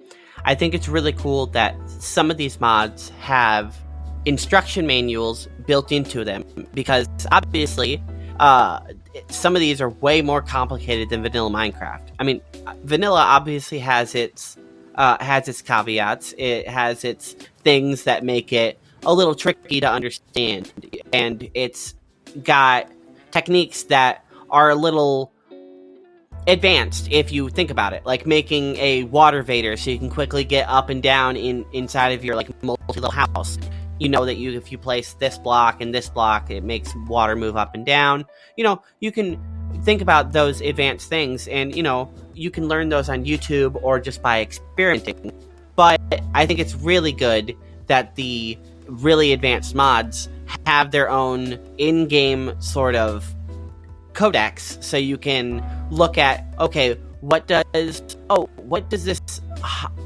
I think it's really cool that some of these mods have instruction manuals built into them, because obviously some of these are way more complicated than vanilla Minecraft. I mean, vanilla obviously has its caveats. It has its things that make it a little tricky to understand, and it's got techniques that are a little advanced if you think about it, like making a water vader so you can quickly get up and down inside of your like multi-level house. You know that if you place this block and this block, it makes water move up and down. You know, you can think about those advanced things, and you know, you can learn those on YouTube or just by experimenting. But I think it's really good that the really advanced mods have their own in-game sort of codex, so you can look at, okay, what does this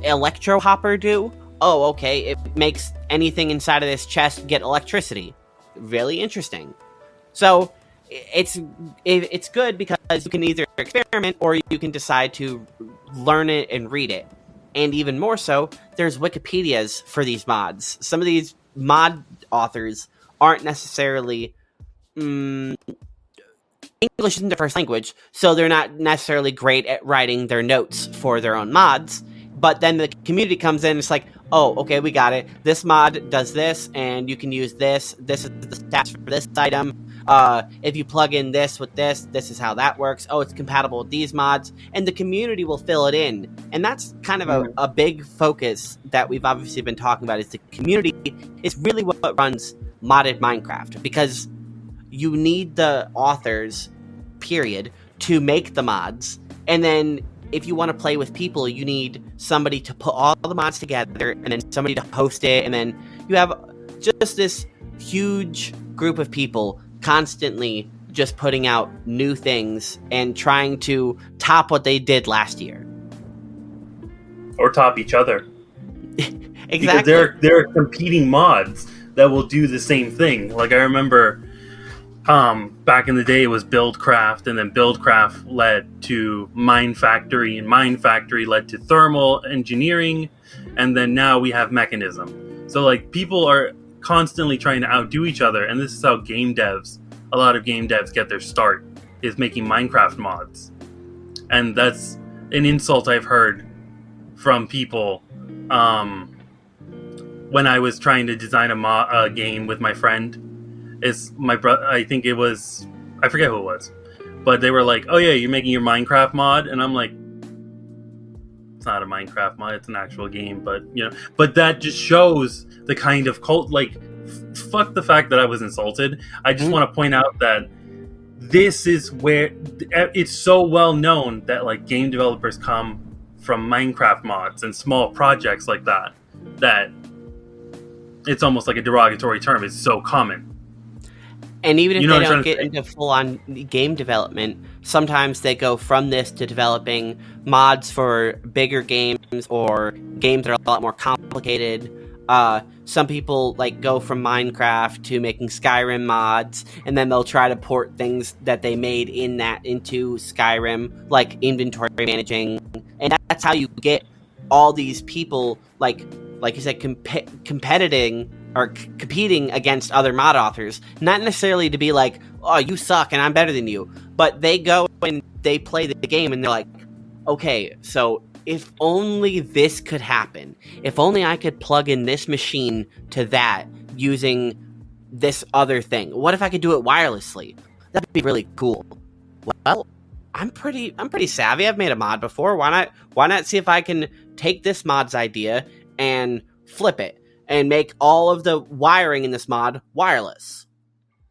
electro hopper do? Oh, okay, it makes anything inside of this chest get electricity. Really interesting. So it's good because you can either experiment or you can decide to learn it and read it. And even more so, there's Wikipedias for these mods. Some of these mod authors aren't necessarily English isn't their first language, so they're not necessarily great at writing their notes for their own mods. But then the community comes in, it's like, oh, okay, we got it. This mod does this, and you can use this. This is the stats for this item. If you plug in this with this, this is how that works. Oh, it's compatible with these mods. And the community will fill it in. And that's kind of a big focus that we've obviously been talking about, is the community is really what runs modded Minecraft. Because you need the authors, period, to make the mods. And then if you want to play with people, you need somebody to put all the mods together, and then somebody to host it, and then you have just this huge group of people constantly just putting out new things and trying to top what they did last year. Or top each other. Exactly. Because there are competing mods that will do the same thing. Like, I remember back in the day, it was Buildcraft, and then Buildcraft led to Mine Factory, and Mine Factory led to Thermal Engineering, and then now we have Mechanism. So, like, people are constantly trying to outdo each other, and this is how a lot of game devs get their start, is making Minecraft mods. And that's an insult I've heard from people when I was trying to design a game with my friend. Is my brother? I think it was, I forget who it was, but they were like, "Oh yeah, you're making your Minecraft mod," and I'm like, "It's not a Minecraft mod; it's an actual game." But but that just shows the kind of cult. Like, fuck the fact that I was insulted. I just want to point out that this is where it's so well known that, like, game developers come from Minecraft mods and small projects like that. That it's almost like a derogatory term. It's so common. And even if they don't get into full-on game development, sometimes they go from this to developing mods for bigger games or games that are a lot more complicated. Some people like go from Minecraft to making Skyrim mods, and then they'll try to port things that they made in that into Skyrim, like inventory managing, and that's how you get all these people, like you said, competing against other mod authors. Not necessarily to be like, oh, you suck and I'm better than you, but they go and they play the game and they're like, okay, so if only this could happen. If only I could plug in this machine to that using this other thing. What if I could do it wirelessly? That'd be really cool. Well, I'm pretty savvy. I've made a mod before. Why not see if I can take this mod's idea and flip it and make all of the wiring in this mod wireless?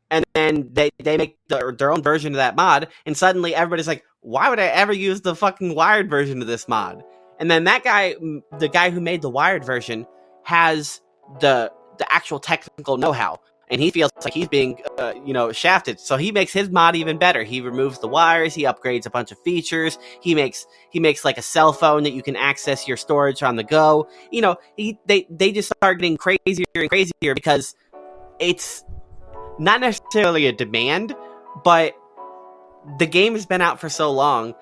And then they make their own version of that mod, and suddenly everybody's like, why would I ever use the fucking wired version of this mod? And then that guy, the guy who made the wired version, has the actual technical know-how, and he feels like he's being shafted. So he makes his mod even better. He removes the wires, he upgrades a bunch of features, he makes like a cell phone that you can access your storage on the go. They just start getting crazier and crazier because it's not necessarily a demand, but the game has been out for so long,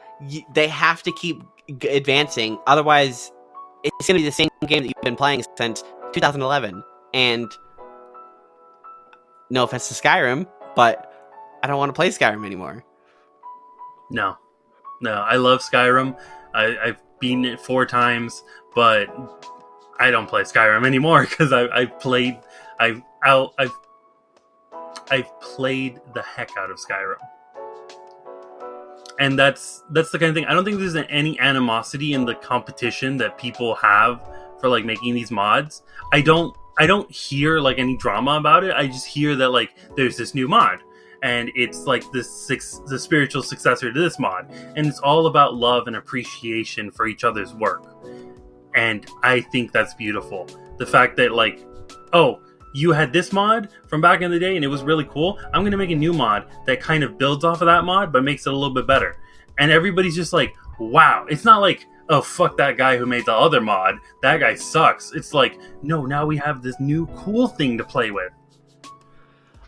they have to keep advancing. Otherwise, it's going to be the same game that you've been playing since 2011. And no offense to Skyrim, but I don't want to play Skyrim anymore. No, I love Skyrim. I've beaten it 4 times, but I don't play Skyrim anymore because I've played the heck out of Skyrim. And that's the kind of thing. I don't think there's any animosity in the competition that people have for, like, making these mods. I don't hear, like, any drama about it. I just hear that, like, there's this new mod, and it's like the spiritual successor to this mod, and it's all about love and appreciation for each other's work. And I think that's beautiful. The fact that, like, oh, you had this mod from back in the day and it was really cool. I'm going to make a new mod that kind of builds off of that mod but makes it a little bit better. And everybody's just like, wow. It's not like, oh, fuck that guy who made the other mod. That guy sucks. It's like, no, now we have this new cool thing to play with.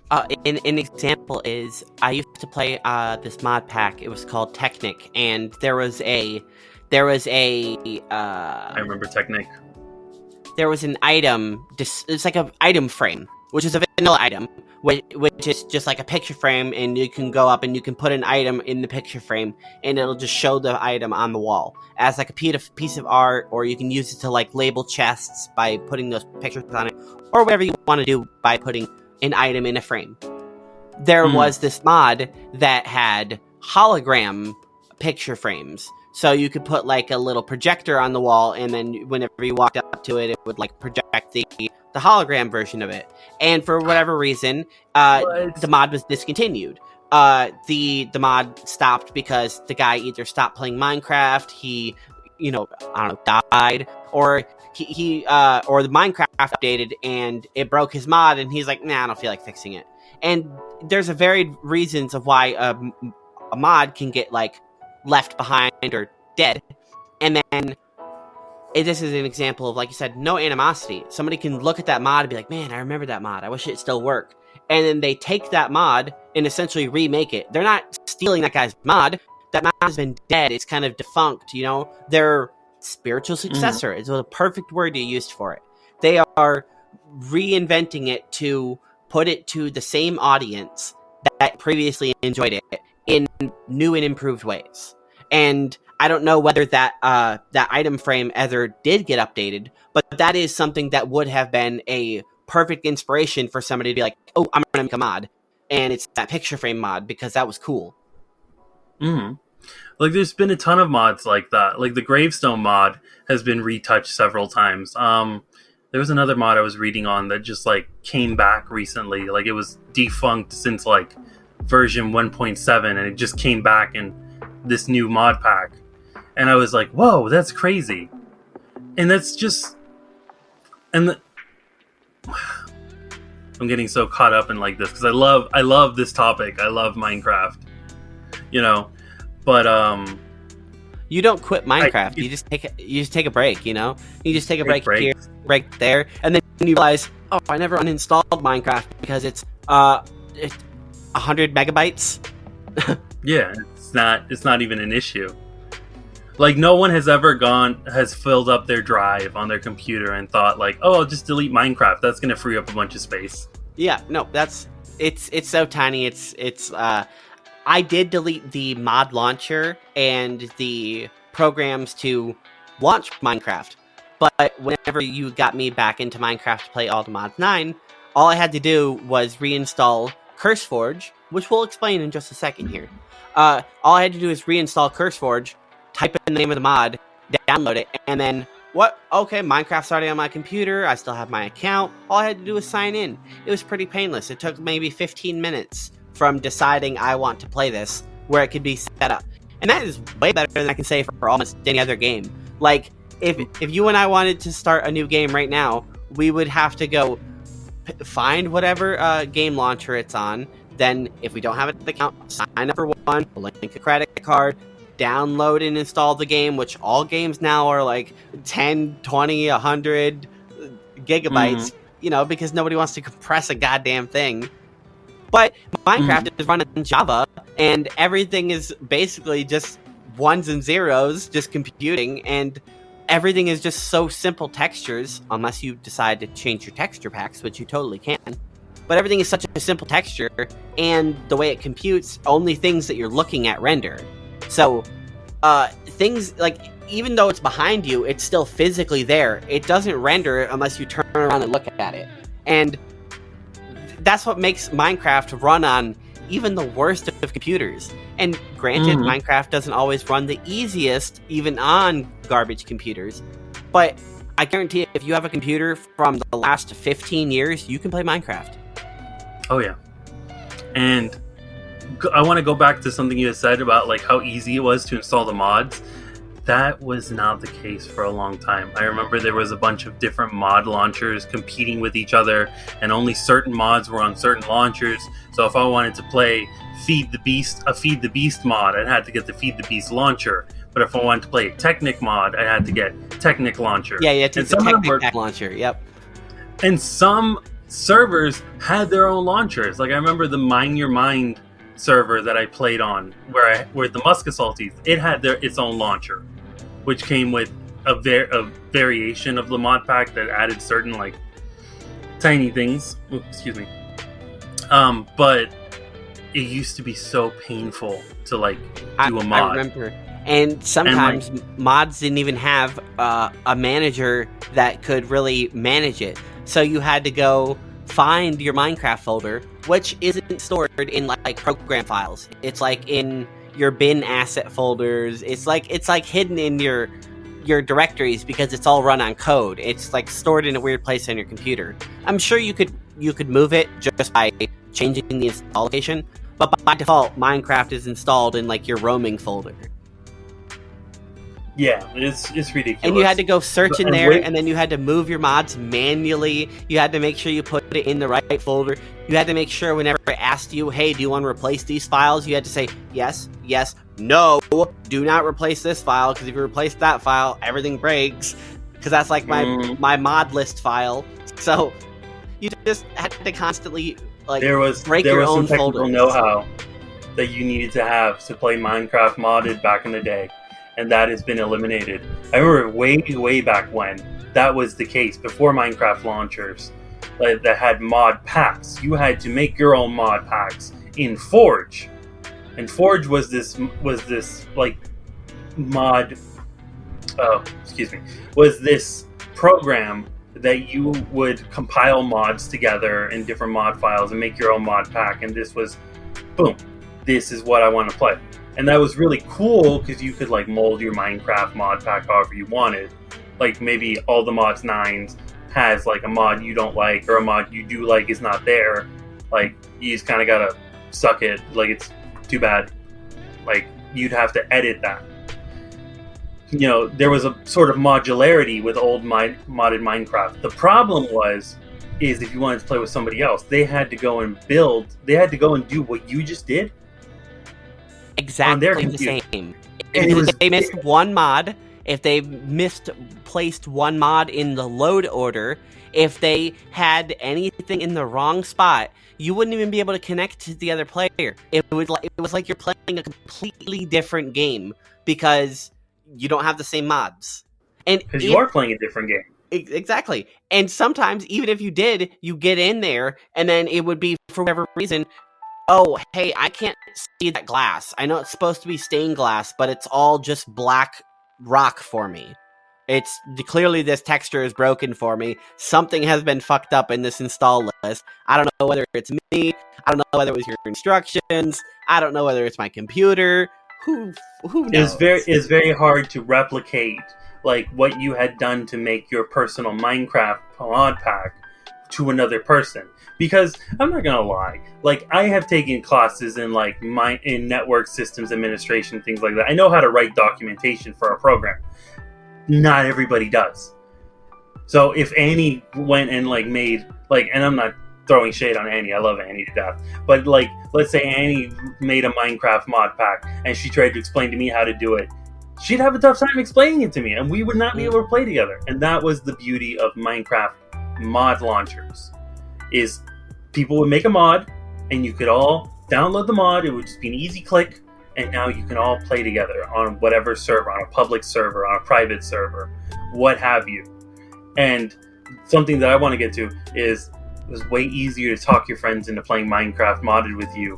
An example is, I used to play this mod pack. It was called Technic, and there was a I remember Technic. There was an item, it's like an item frame, which is a vanilla item, which is just like a picture frame, and you can go up and you can put an item in the picture frame, and it'll just show the item on the wall as like a piece of art, or you can use it to like label chests by putting those pictures on it, or whatever you want to do by putting an item in a frame. There was this mod that had hologram picture frames. So you could put like a little projector on the wall, and then whenever you walked up to it, it would like project the hologram version of it. And for whatever reason, the mod was discontinued. The mod stopped because the guy either stopped playing Minecraft, he, died, or or the Minecraft updated and it broke his mod, and he's like, nah, I don't feel like fixing it. And there's a varied reasons of why a mod can get like left behind or dead. And then this is an example of, like you said, no animosity. Somebody can look at that mod and be like, man, I remember that mod, I wish it still worked. And then they take that mod and essentially remake it. They're not stealing that guy's mod. That mod has been dead, it's kind of defunct, their spiritual successor is the perfect word you used for it. They are reinventing it to put it to the same audience that previously enjoyed it in new and improved ways. And I don't know whether that item frame ever did get updated, but that is something that would have been a perfect inspiration for somebody to be like, oh, I'm going to make a mod. And it's that picture frame mod because that was cool. Like, there's been a ton of mods like that. Like, the gravestone mod has been retouched several times. There was another mod I was reading on that just, like, came back recently. Like, it was defunct since, like, version 1.7, and it just came back in this new mod pack. And I was like, whoa, that's crazy. And that's just... I'm getting so caught up in, like, this, because I love this topic. I love Minecraft. But, you don't quit Minecraft. You just take a break, You just take a break here, break there, and then you realize, oh, I never uninstalled Minecraft because it's 100 megabytes. Yeah, it's not even an issue. Like, no one has ever has filled up their drive on their computer and thought like, oh, I'll just delete Minecraft. That's going to free up a bunch of space. Yeah, no, it's so tiny. I did delete the mod launcher and the programs to launch Minecraft, but whenever you got me back into Minecraft to play Ultimate 9, all I had to do was reinstall CurseForge, which we'll explain in just a second here. All I had to do is reinstall CurseForge, type in the name of the mod, download it, and then, okay, Minecraft's already on my computer, I still have my account, all I had to do was sign in. It was pretty painless. It took maybe 15 minutes from deciding I want to play this, where it could be set up. And that is way better than I can say for almost any other game. Like, if you and I wanted to start a new game right now, we would have to go find whatever game launcher it's on. Then, if we don't have an account, sign up for one, link a credit card, download and install the game, which all games now are like 10, 20, 100 gigabytes, because nobody wants to compress a goddamn thing. But Minecraft is running in Java, and everything is basically just ones and zeros, just computing, and everything is just so simple textures, unless you decide to change your texture packs, which you totally can. But everything is such a simple texture, and the way it computes, only things that you're looking at render. So, things, like, even though it's behind you, it's still physically there. It doesn't render unless you turn around and look at it. And that's what makes Minecraft run on even the worst of computers. And granted, Minecraft doesn't always run the easiest, even on garbage computers. But I guarantee if you have a computer from the last 15 years, you can play Minecraft. Oh, yeah. And I want to go back to something you had said about like how easy it was to install the mods. That was not the case for a long time. I remember there was a bunch of different mod launchers competing with each other, and only certain mods were on certain launchers. So if I wanted to play Feed the Beast mod, I had to get the Feed the Beast launcher. But if I wanted to play a Technic mod, I had to get Technic launcher. Yeah, it's a Technic launcher, yep. And some servers had their own launchers. Like, I remember the Mine Your Mind server that I played on, where the Muscasalties, it had its own launcher, which came with a variation of the mod pack that added certain like tiny things. Oops, excuse me. But it used to be so painful to like do a mod. I remember. And sometimes mods didn't even have a manager that could really manage it. So you had to go find your Minecraft folder, which isn't stored in like program files. It's like in your bin asset folders. It's like hidden in your directories because it's all run on code. It's like stored in a weird place on your computer. I'm sure you could move it just by changing the install location, but by default, Minecraft is installed in like your roaming folder. Yeah, it's ridiculous. And you had to go search in there, and then you had to move your mods manually. You had to make sure you put it in the right folder. You had to make sure whenever it asked you, hey, do you want to replace these files? You had to say, yes, no, do not replace this file, because if you replace that file, everything breaks, because that's like my mod list file. So you just had to constantly break your own folders. There was some technical know-how that you needed to have to play Minecraft modded back in the day. And that has been eliminated. I remember way back when that was the case, before Minecraft launchers that had mod packs. You had to make your own mod packs in Forge, and Forge was this like mod. Was this program that you would compile mods together in different mod files and make your own mod pack. And this was, boom, this is what I want to play. And that was really cool because you could like mold your Minecraft mod pack however you wanted. Like maybe all the mods 9s has like a mod you don't like, or a mod you do like is not there. Like you just kind of gotta suck it. Like it's too bad. Like you'd have to edit that. You know, there was a sort of modularity with old modded Minecraft. The problem is if you wanted to play with somebody else, they had to go and do what you just did. Exactly the same. If they missed one mod, if they misplaced one mod in the load order, if they had anything in the wrong spot, you wouldn't even be able to connect to the other player. It was like you're playing a completely different game because you don't have the same mods. And because you are playing a different game. Exactly. And sometimes, even if you did, you get in there, and then it would be, for whatever reason, oh, hey, I can't see that glass. I know it's supposed to be stained glass, but it's all just black rock for me. It's clearly this texture is broken for me. Something has been fucked up in this install list. I don't know whether it's me. I don't know whether it was your instructions. I don't know whether it's my computer. Who knows? It's very hard to replicate like what you had done to make your personal Minecraft mod pack to another person. Because I'm not gonna lie, like I have taken classes in in network systems administration, things like that. I know how to write documentation for a program. Not everybody does. So if Annie went and made and I'm not throwing shade on Annie, I love Annie to death. But let's say Annie made a Minecraft mod pack and she tried to explain to me how to do it. She'd have a tough time explaining it to me, and we would not be able to play together. And that was the beauty of Minecraft mod launchers. Is people would make a mod and you could all download the mod. It would just be an easy click, and now you can all play together on whatever server, on a public server, on a private server, what have you. And something that I want to get to is it was way easier to talk your friends into playing Minecraft modded with you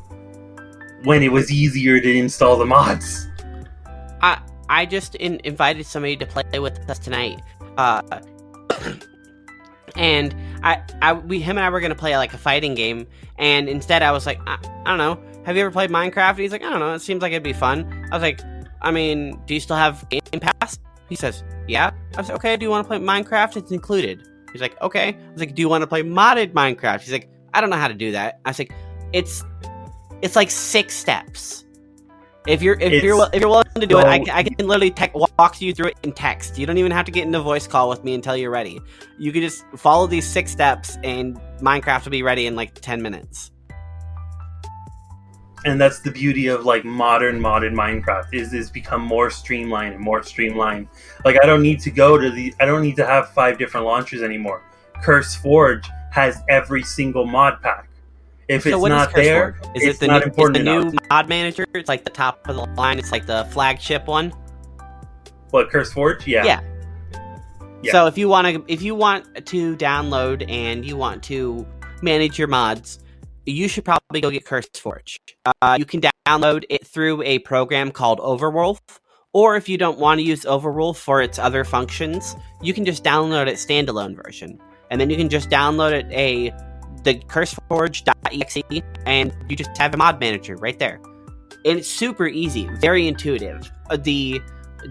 when it was easier to install the mods. I just invited somebody to play with us tonight. And him and I were gonna play like a fighting game, and instead I was like, I don't know, have you ever played Minecraft? And he's like, I don't know, it seems like it'd be fun. I was like, I mean, do you still have Game Pass? He says, yeah. I was like, okay, do you want to play Minecraft? It's included. He's like, okay. I was like, do you want to play modded Minecraft? He's like, I don't know how to do that. I was like, it's like 6 steps. If you're willing to do it, I can literally walk you through it in text. You don't even have to get into a voice call with me until you're ready. You can just follow these 6 steps, and Minecraft will be ready in 10 minutes. And that's the beauty of modern modded Minecraft is become more streamlined and more streamlined. I don't need to have 5 different launchers anymore. CurseForge has every single mod pack. If it's not there, it's not important enough. Is the new mod manager? It's like the top of the line. It's like the flagship one. What, CurseForge? Yeah. So if you want to download and you want to manage your mods, you should probably go get CurseForge. You can download it through a program called Overwolf, or if you don't want to use Overwolf for its other functions, you can just download it standalone version, and then you can just download it the CurseForge.exe, and you just have a mod manager right there. And it's super easy, very intuitive. The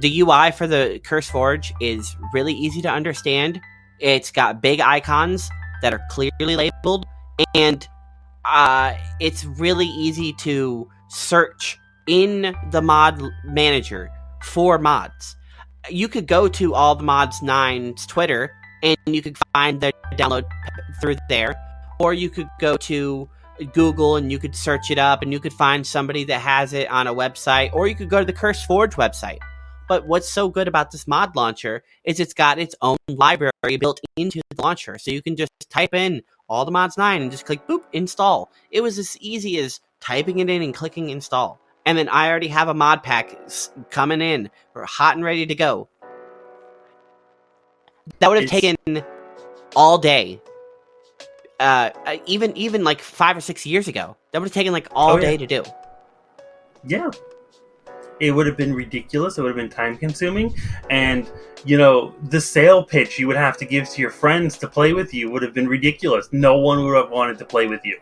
UI for the CurseForge is really easy to understand. It's got big icons that are clearly labeled, and it's really easy to search in the mod manager for mods. You could go to All the Mods 9's Twitter, and you could find their download through there, or you could go to Google and you could search it up, and you could find somebody that has it on a website, or you could go to the CurseForge website. But what's so good about this mod launcher is it's got its own library built into the launcher, so you can just type in All the Mods 9 and just click boop, install. It was as easy as typing it in and clicking install. And then I already have a mod pack coming in. We're hot and ready to go. That would have taken all day. Even like 5 or 6 years ago. That would have taken like all day to do. Yeah. It would have been ridiculous. It would have been time consuming. And, you know, the sale pitch you would have to give to your friends to play with you would have been ridiculous. No one would have wanted to play with you.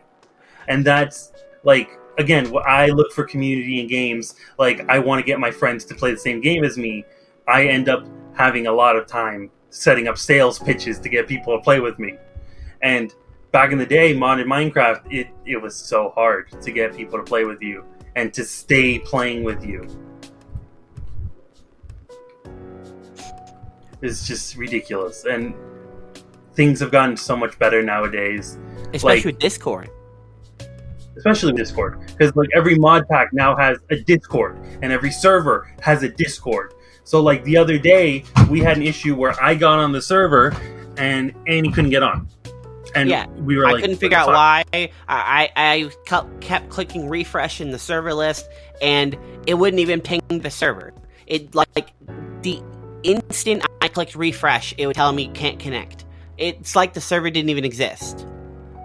And that's, like, again, I look for community in games. Like, I want to get my friends to play the same game as me. I end up having a lot of time setting up sales pitches to get people to play with me. And back in the day, modded Minecraft, it was so hard to get people to play with you and to stay playing with you. It's just ridiculous. And things have gotten so much better nowadays. Especially with Discord. Especially with Discord. Because like every mod pack now has a Discord. And every server has a Discord. So like the other day, we had an issue where I got on the server and Annie couldn't get on. And we were I couldn't figure out why. I kept clicking refresh in the server list, and it wouldn't even ping the server. It, like, the instant I clicked refresh, it would tell me can't connect. It's like the server didn't even exist.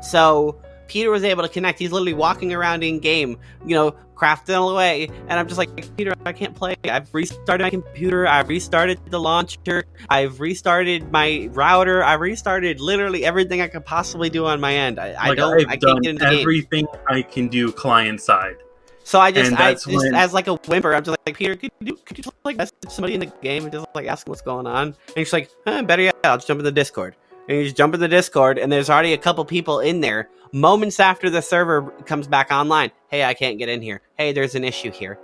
So Peter was able to connect. He's literally walking around in game, you know, crafting away, and I'm just like, Peter, I can't play. I've restarted my computer. I've restarted the launcher. I've restarted my router. I've restarted literally everything I could possibly do on my end. I can't get into the game. Everything I can do client side. So I just as like a whimper, I'm just like, Peter, could you just like message somebody in the game and just like ask them what's going on? And he's like, better yet, I'll just jump in the Discord. And you just jump in the Discord, and there's already a couple people in there moments after the server comes back online. Hey, I can't get in here. Hey, there's an issue here.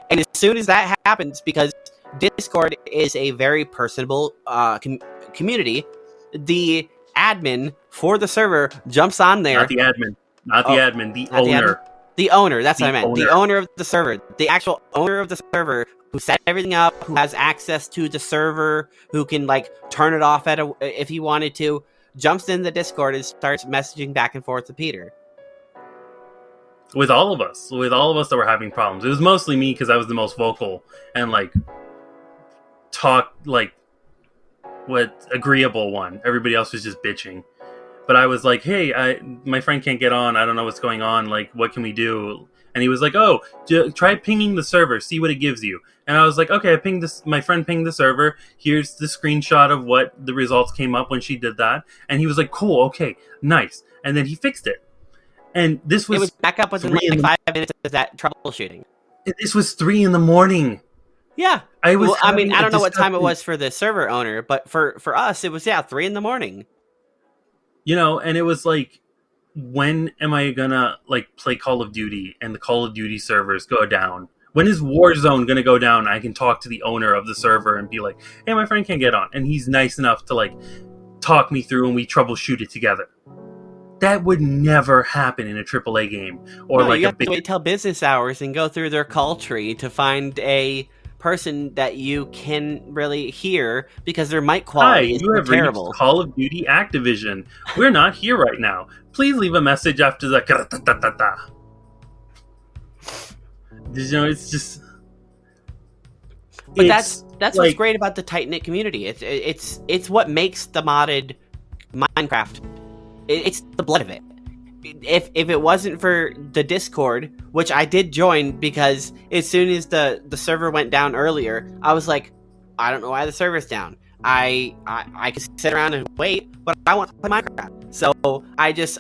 And as soon as that happens, because Discord is a very personable community, the admin for the server jumps on there. Not the admin. The owner. The owner, that's what I meant. The owner of the server. The actual owner of the server who set everything up, who has access to the server, who can like turn it off if he wanted to, jumps in the Discord and starts messaging back and forth to Peter. With all of us that were having problems. It was mostly me because I was the most vocal and like talk like what agreeable one. Everybody else was just bitching. But I was like, hey, my friend can't get on. I don't know what's going on. Like, what can we do? And he was like, oh, try pinging the server. See what it gives you. And I was like, okay, I pinged this. My friend pinged the server. Here's the screenshot of what the results came up when she did that. And he was like, cool, okay, nice. And then he fixed it. And this was... It was back up within like 5 minutes of that troubleshooting. This was 3 a.m. Yeah. I don't know what time it was for the server owner, but for us, it was, 3 a.m. You know, and it was like, when am I gonna like play Call of Duty and the Call of Duty servers go down? When is Warzone gonna go down? I can talk to the owner of the server and be like, hey, my friend can't get on. And he's nice enough to like talk me through and we troubleshoot it together. That would never happen in a AAA game. Or no, you have to wait till business hours and go through their call tree to find a person that you can really hear because their mic quality is terrible. Call of Duty Activision. We're not here right now. Please leave a message after the You know, it's just. But that's like, what's great about the tight-knit community. It's what makes the modded Minecraft. It's the blood of it. if it wasn't for the Discord, which I did join, because as soon as the server went down earlier, I was like, I don't know why the server's down. I could sit around and wait, but I want to play Minecraft. So I just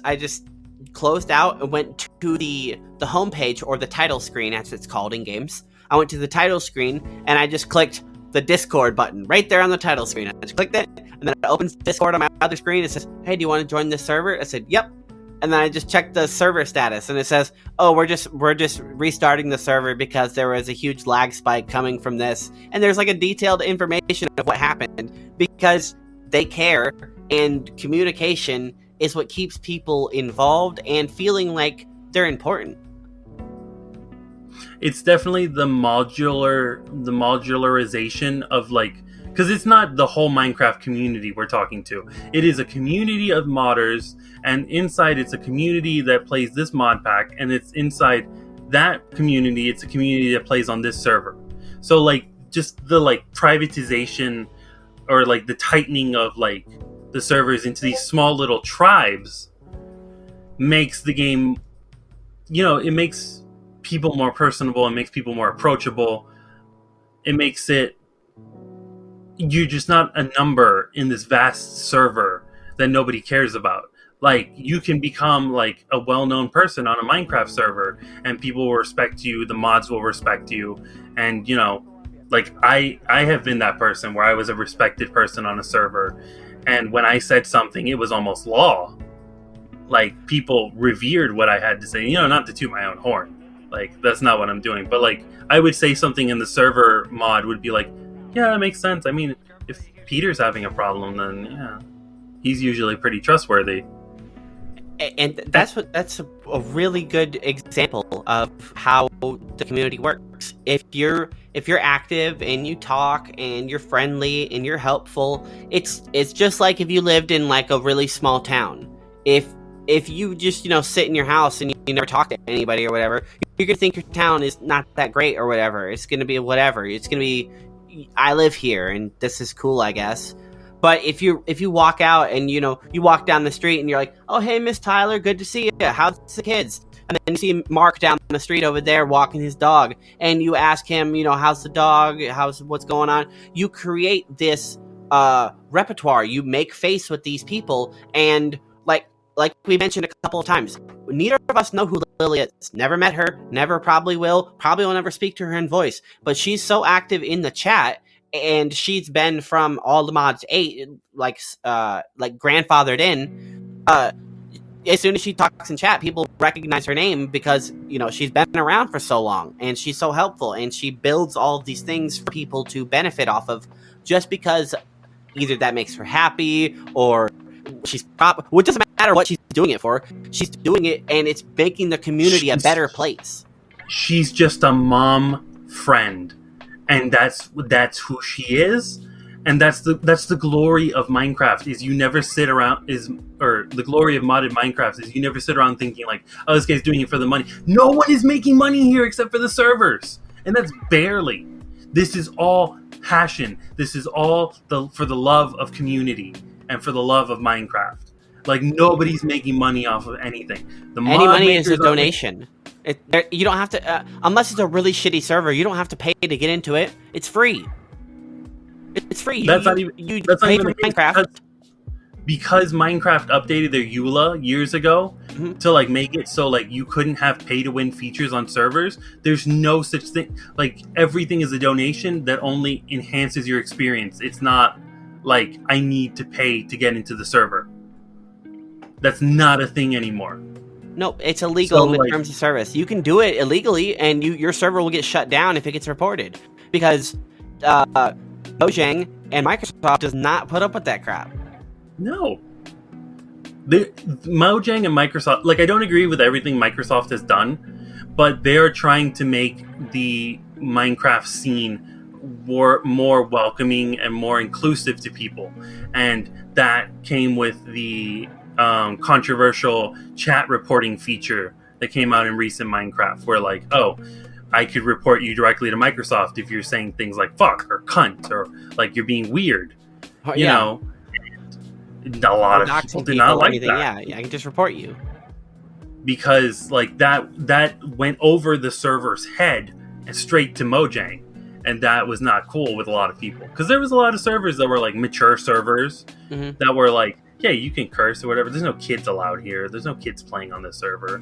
closed out and went to the homepage, or the title screen as it's called in games. I went to the title screen and I just clicked the Discord button right there on the title screen. I just clicked it, and then it opens Discord on my other screen. It says, hey, do you want to join this server? I said, yep. And then I just checked the server status, and it says, oh, we're just restarting the server because there was a huge lag spike coming from this. And there's like a detailed information of what happened, because they care, and communication is what keeps people involved and feeling like they're important. It's definitely the modularization of, like, because it's not the whole Minecraft community we're talking to. It is a community of modders, and inside it's a community that plays this mod pack, and it's inside that community, it's a community that plays on this server. So, like, just the, like, privatization, or, like, the tightening of, like, the servers into these small little tribes makes the game, it makes people more personable, it makes people more approachable. It makes it, you're just not a number in this vast server that nobody cares about. Like, you can become like a well-known person on a Minecraft server, and people will respect you, the mods will respect you, and like I have been that person where I was a respected person on a server, and when I said something, it was almost law. Like, people revered what I had to say, not to toot my own horn. Like, that's not what I'm doing, but like, I would say something and the server mod would be like, yeah, that makes sense. I mean, if Peter's having a problem, then yeah, he's usually pretty trustworthy. And that's a really good example of how the community works. If you're active and you talk and you're friendly and you're helpful, it's just like if you lived in like a really small town. If you just sit in your house and you never talk to anybody or whatever, you're gonna think your town is not that great or whatever. It's gonna be whatever. It's gonna be, I live here and this is cool, I guess. But if you walk out and you walk down the street and you're like, oh hey Miss Tyler, good to see you. How's the kids? And then you see Mark down the street over there walking his dog, and you ask him, how's the dog? What's going on? You create this repertoire. You make face with these people, and like we mentioned a couple of times, neither of us know who Lily is. Never met her, never probably will never speak to her in voice. But she's so active in the chat, and she's been from all the mods 8, like grandfathered in. As soon as she talks in chat, people recognize her name because, she's been around for so long, and she's so helpful, and she builds all of these things for people to benefit off of, just because either that makes her happy, or she's it doesn't matter what she's doing it for. She's doing it, and it's making the community a better place. She's just a mom friend, and that's who she is, and that's the glory of Minecraft. Is you never sit around the glory of modded Minecraft is you never sit around thinking like, oh, this guy's doing it for the money. No one is making money here except for the servers, and that's barely. This is all passion. This is all for the love of community and for the love of Minecraft. Like, nobody's making money off of anything. Any money is a donation. You don't have to, unless it's a really shitty server, you don't have to pay to get into it. It's free. It's free. That's not even Minecraft. Because Minecraft updated their EULA years ago to like make it so like you couldn't have pay to win features on servers. There's no such thing. Like, everything is a donation that only enhances your experience. It's not like I need to pay to get into the server. That's not a thing anymore. No, it's illegal in terms of service. You can do it illegally, and your server will get shut down if it gets reported, because Mojang and Microsoft does not put up with that crap. No. Mojang and Microsoft, like, I don't agree with everything Microsoft has done, but they're trying to make the Minecraft scene more welcoming and more inclusive to people, and that came with the controversial chat reporting feature that came out in recent Minecraft, where like, oh, I could report you directly to Microsoft if you're saying things like fuck or cunt or like you're being weird. You know, a lot of people did not like that. Yeah, I can just report you. because like that went over the server's head and straight to Mojang, and that was not cool with a lot of people, because there was a lot of servers that were like mature servers that were like, yeah, you can curse or whatever. There's no kids allowed here. There's no kids playing on this server.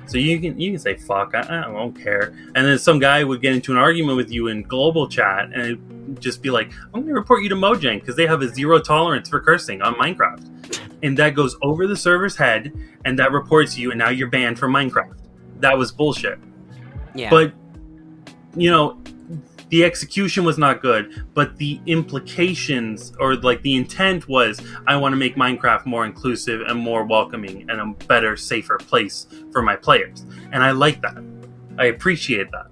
So you can say fuck, I don't care. And then some guy would get into an argument with you in global chat and it'd just be like, I'm going to report you to Mojang because they have a zero tolerance for cursing on Minecraft. And that goes over the server's head and that reports you, and now you're banned from Minecraft. That was bullshit. Yeah. But, you know, the execution was not good, but the implications, or like the intent was, I want to make Minecraft more inclusive and more welcoming and a better, safer place for my players. And I like that. I appreciate that.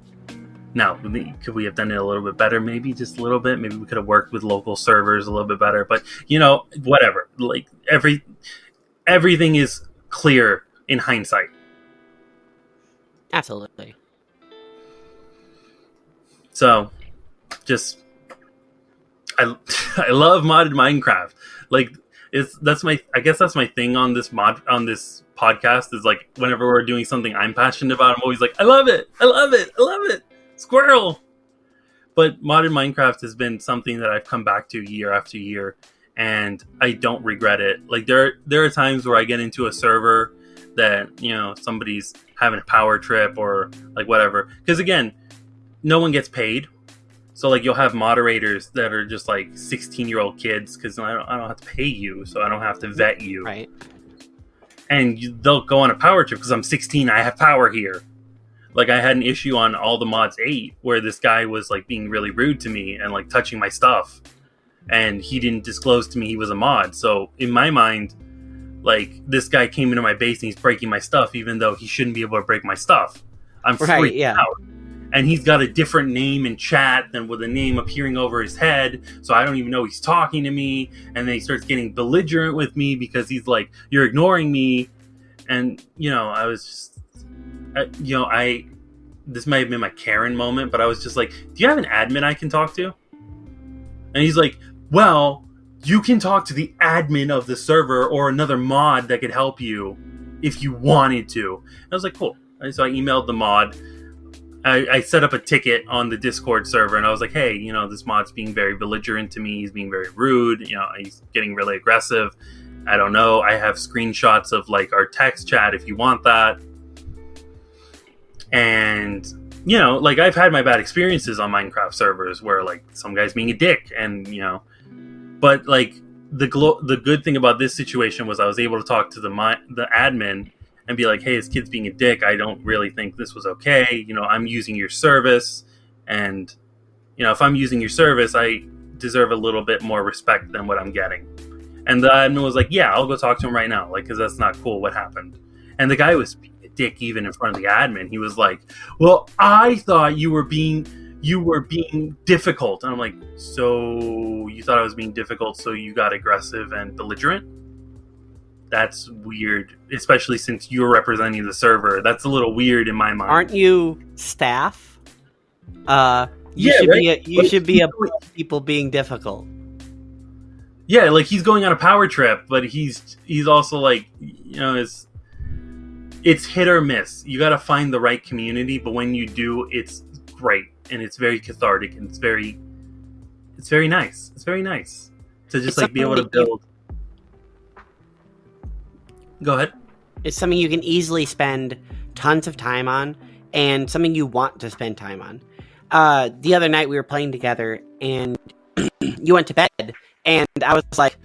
Now, could we have done it a little bit better? Maybe just a little bit. Maybe we could have worked with local servers a little bit better. But, you know, whatever. Like, everything is clear in hindsight. Absolutely. So, just I love modded Minecraft. Like, I guess that's my thing on this podcast, is like, whenever we're doing something I'm passionate about, I'm always like, I love it, squirrel. But modded Minecraft has been something that I've come back to year after year, and I don't regret it. Like, there are times where I get into a server that, you know, somebody's having a power trip or like whatever, because again, no one gets paid. So like, you'll have moderators that are just like 16-year-old kids, because I don't have to pay you, so I don't have to vet you. Right. And they'll go on a power trip because I'm 16, I have power here. Like, I had an issue on All the Mods 8 where this guy was like being really rude to me and like touching my stuff, and he didn't disclose to me he was a mod. So in my mind, like, this guy came into my base and he's breaking my stuff, even though he shouldn't be able to break my stuff. I'm freaking out. And he's got a different name in chat than with a name appearing over his head, so I don't even know he's talking to me. And then he starts getting belligerent with me because he's like, you're ignoring me. And, you know, I was just, this might have been my Karen moment, but I was just like, do you have an admin I can talk to? And he's like, well, you can talk to the admin of the server or another mod that could help you if you wanted to. And I was like, cool. So I emailed the mod. I set up a ticket on the Discord server, and I was like, hey, you know, this mod's being very belligerent to me. He's being very rude. You know, he's getting really aggressive. I don't know. I have screenshots of like our text chat if you want that. And, you know, like, I've had my bad experiences on Minecraft servers where like some guy's being a dick, and, you know, but like the good thing about this situation was I was able to talk to the admin and be like, hey, this kid's being a dick. I don't really think this was okay. You know, I'm using your service. And, you know, if I'm using your service, I deserve a little bit more respect than what I'm getting. And the admin was like, yeah, I'll go talk to him right now. Like, because that's not cool what happened. And the guy was being a dick even in front of the admin. He was like, well, I thought you were being difficult. And I'm like, so you thought I was being difficult, so you got aggressive and belligerent? That's weird, especially since you're representing the server. That's a little weird in my mind. Aren't you staff? You should be above people being difficult. Yeah, like, he's going on a power trip, but he's also like, you know, it's hit or miss. You got to find the right community, but when you do, it's great, and it's very cathartic, and it's very nice. It's very nice to just like be able to build. Go ahead. It's something you can easily spend tons of time on, and something you want to spend time on. The other night we were playing together, and you went to bed, and I was like,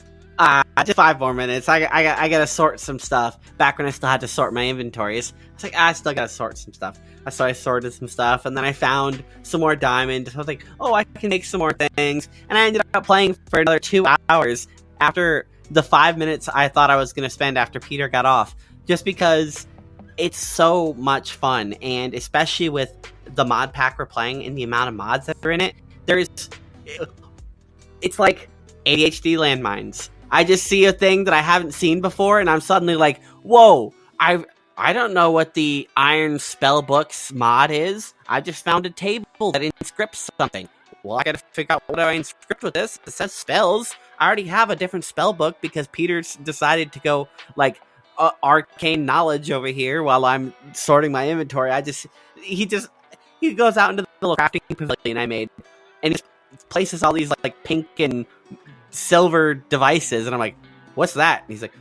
just 5 more minutes. I gotta sort some stuff. Back when I still had to sort my inventories, I was like, I still gotta sort some stuff. So I sorted some stuff, and then I found some more diamonds. I was like, oh, I can make some more things. And I ended up playing for another 2 hours after the 5 minutes I thought I was going to spend after Peter got off, just because it's so much fun. And especially with the mod pack we're playing and the amount of mods that are in it, it's like ADHD landmines. I just see a thing that I haven't seen before, and I'm suddenly like, whoa, I don't know what the Iron Spellbooks mod is. I just found a table that inscripts something. Well, I gotta figure out what do I inscript with this. It says spells. I already have a different spell book because Peter's decided to go, like, arcane knowledge over here while I'm sorting my inventory. He goes out into the little crafting pavilion I made, and he places all these like pink and silver devices, and I'm like, "What's that?" And he's like,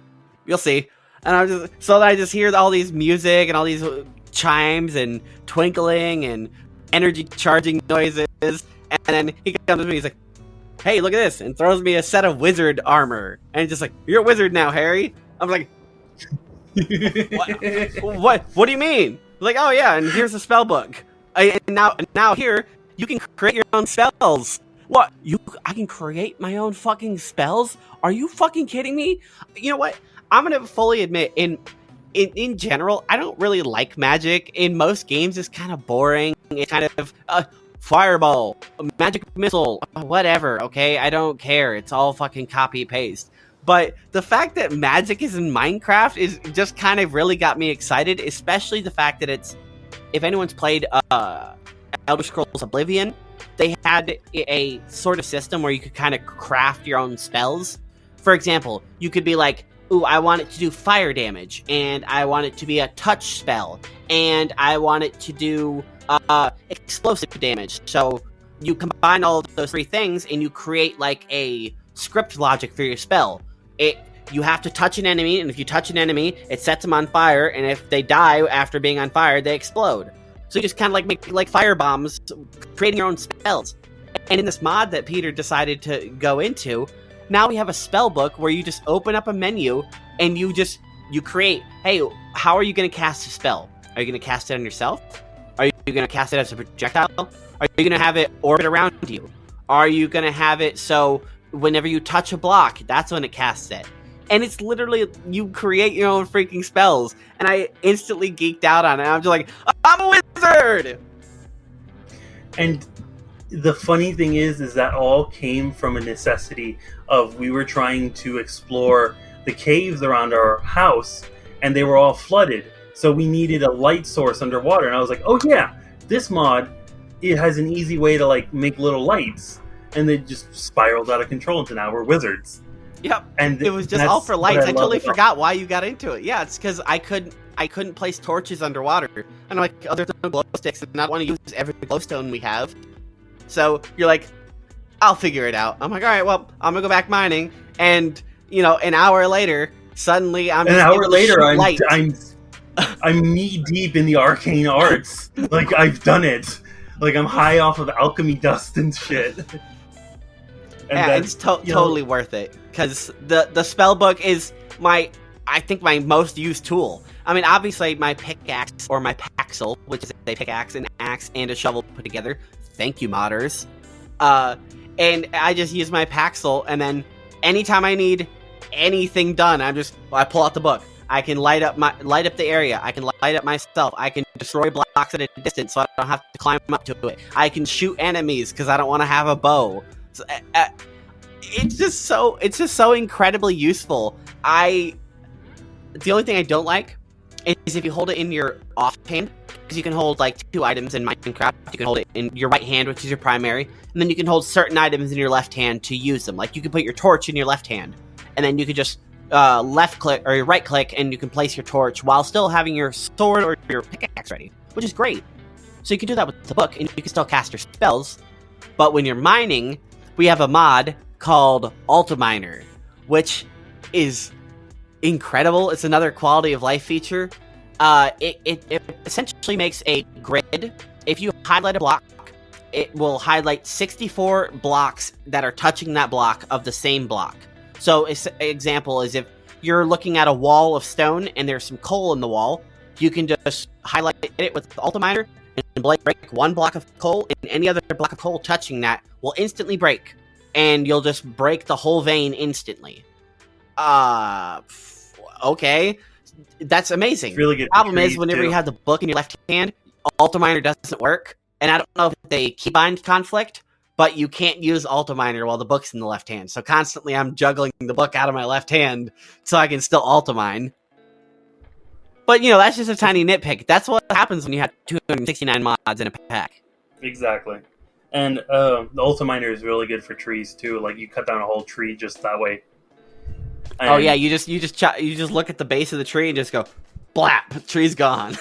"You'll see." And I just hear all these music and all these chimes and twinkling and energy charging noises, and then he comes to me. He's like, "Hey, look at this!" and throws me a set of wizard armor, and just like, "You're a wizard now, Harry." I'm like, What do you mean? Like, oh yeah, and here's a spell book. And now here you can create your own spells. What? I can create my own fucking spells? Are you fucking kidding me? You know what? I'm gonna fully admit, in general, I don't really like magic. In most games, it's kind of boring. It's kind of fireball, magic missile, whatever. Okay, I don't care. It's all fucking copy paste. But the fact that magic is in Minecraft is just kind of really got me excited, especially the fact that it's, if anyone's played Elder Scrolls Oblivion, they had a sort of system where you could kind of craft your own spells. For example, you could be like, ooh, I want it to do fire damage, and I want it to be a touch spell, and I want it to do explosive damage. So you combine all of those three things, and you create like a script logic for your spell. You have to touch an enemy, and if you touch an enemy, it sets them on fire, and if they die after being on fire, they explode. So you just kind of like make like fire bombs, creating your own spells. And in this mod that Peter decided to go into, now we have a spell book where you just open up a menu and you create, hey, how are you going to cast a spell? Are you going to cast it on yourself? Are you going to cast it as a projectile? Are you going to have it orbit around you? Are you going to have it so whenever you touch a block, that's when it casts it? And it's literally, you create your own freaking spells. And I instantly geeked out on it. I'm just like, I'm a wizard! And the funny thing is that all came from a necessity of, we were trying to explore the caves around our house, and they were all flooded. So we needed a light source underwater. And I was like, oh yeah, this mod, it has an easy way to like make little lights. And they just spiraled out of control into now we're wizards. Yep, and it was just all for lights. I totally forgot why you got into it. Yeah, it's because I couldn't place torches underwater. And I'm like, oh, there's no glow sticks, and I want to use every glowstone we have. So you're like, I'll figure it out. I'm like, all right, well, I'm gonna go back mining, and an hour later, suddenly I'm knee deep in the arcane arts. Like, I've done it. Like, I'm high off of alchemy dust and shit. And yeah, it's totally worth it, because the spell book is I think my most used tool. I mean, obviously my pickaxe, or my paxel, which is a pickaxe, an axe, and a shovel put together. Thank you, modders. And I just use my paxel, and then anytime I need anything done, I pull out the book. I can light up the area. I can light up myself. I can destroy blocks at a distance, so I don't have to climb up to it. I can shoot enemies because I don't want to have a bow. So, it's just so incredibly useful. The only thing I don't like is if you hold it in your offhand, because you can hold like two items in Minecraft. You can hold it in your right hand, which is your primary, and then you can hold certain items in your left hand to use them. Like, you can put your torch in your left hand, and then you can just left click or your right click, and you can place your torch while still having your sword or your pickaxe ready, which is great. So you can do that with the book, and you can still cast your spells. But when you're mining, we have a mod called Ultiminer, which is incredible. It's another quality of life feature. It essentially makes a grid. If you highlight a block, it will highlight 64 blocks that are touching that block of the same block. So, example is, if you're looking at a wall of stone and there's some coal in the wall, you can just highlight it with the Ultiminer and break one block of coal, and any other block of coal touching that will instantly break. And you'll just break the whole vein instantly. Okay. That's amazing. Really good. The problem is, whenever you have the book in your left hand, Ultiminer doesn't work. And I don't know if they keybind conflict, but you can't use Ultiminer while the book's in the left hand. So constantly I'm juggling the book out of my left hand so I can still Ultimine. But, that's just a tiny nitpick. That's what happens when you have 269 mods in a pack. Exactly. And the Ultiminer is really good for trees, too. Like, you cut down a whole tree just that way. Oh yeah, you just look at the base of the tree and just go, blap, tree's gone.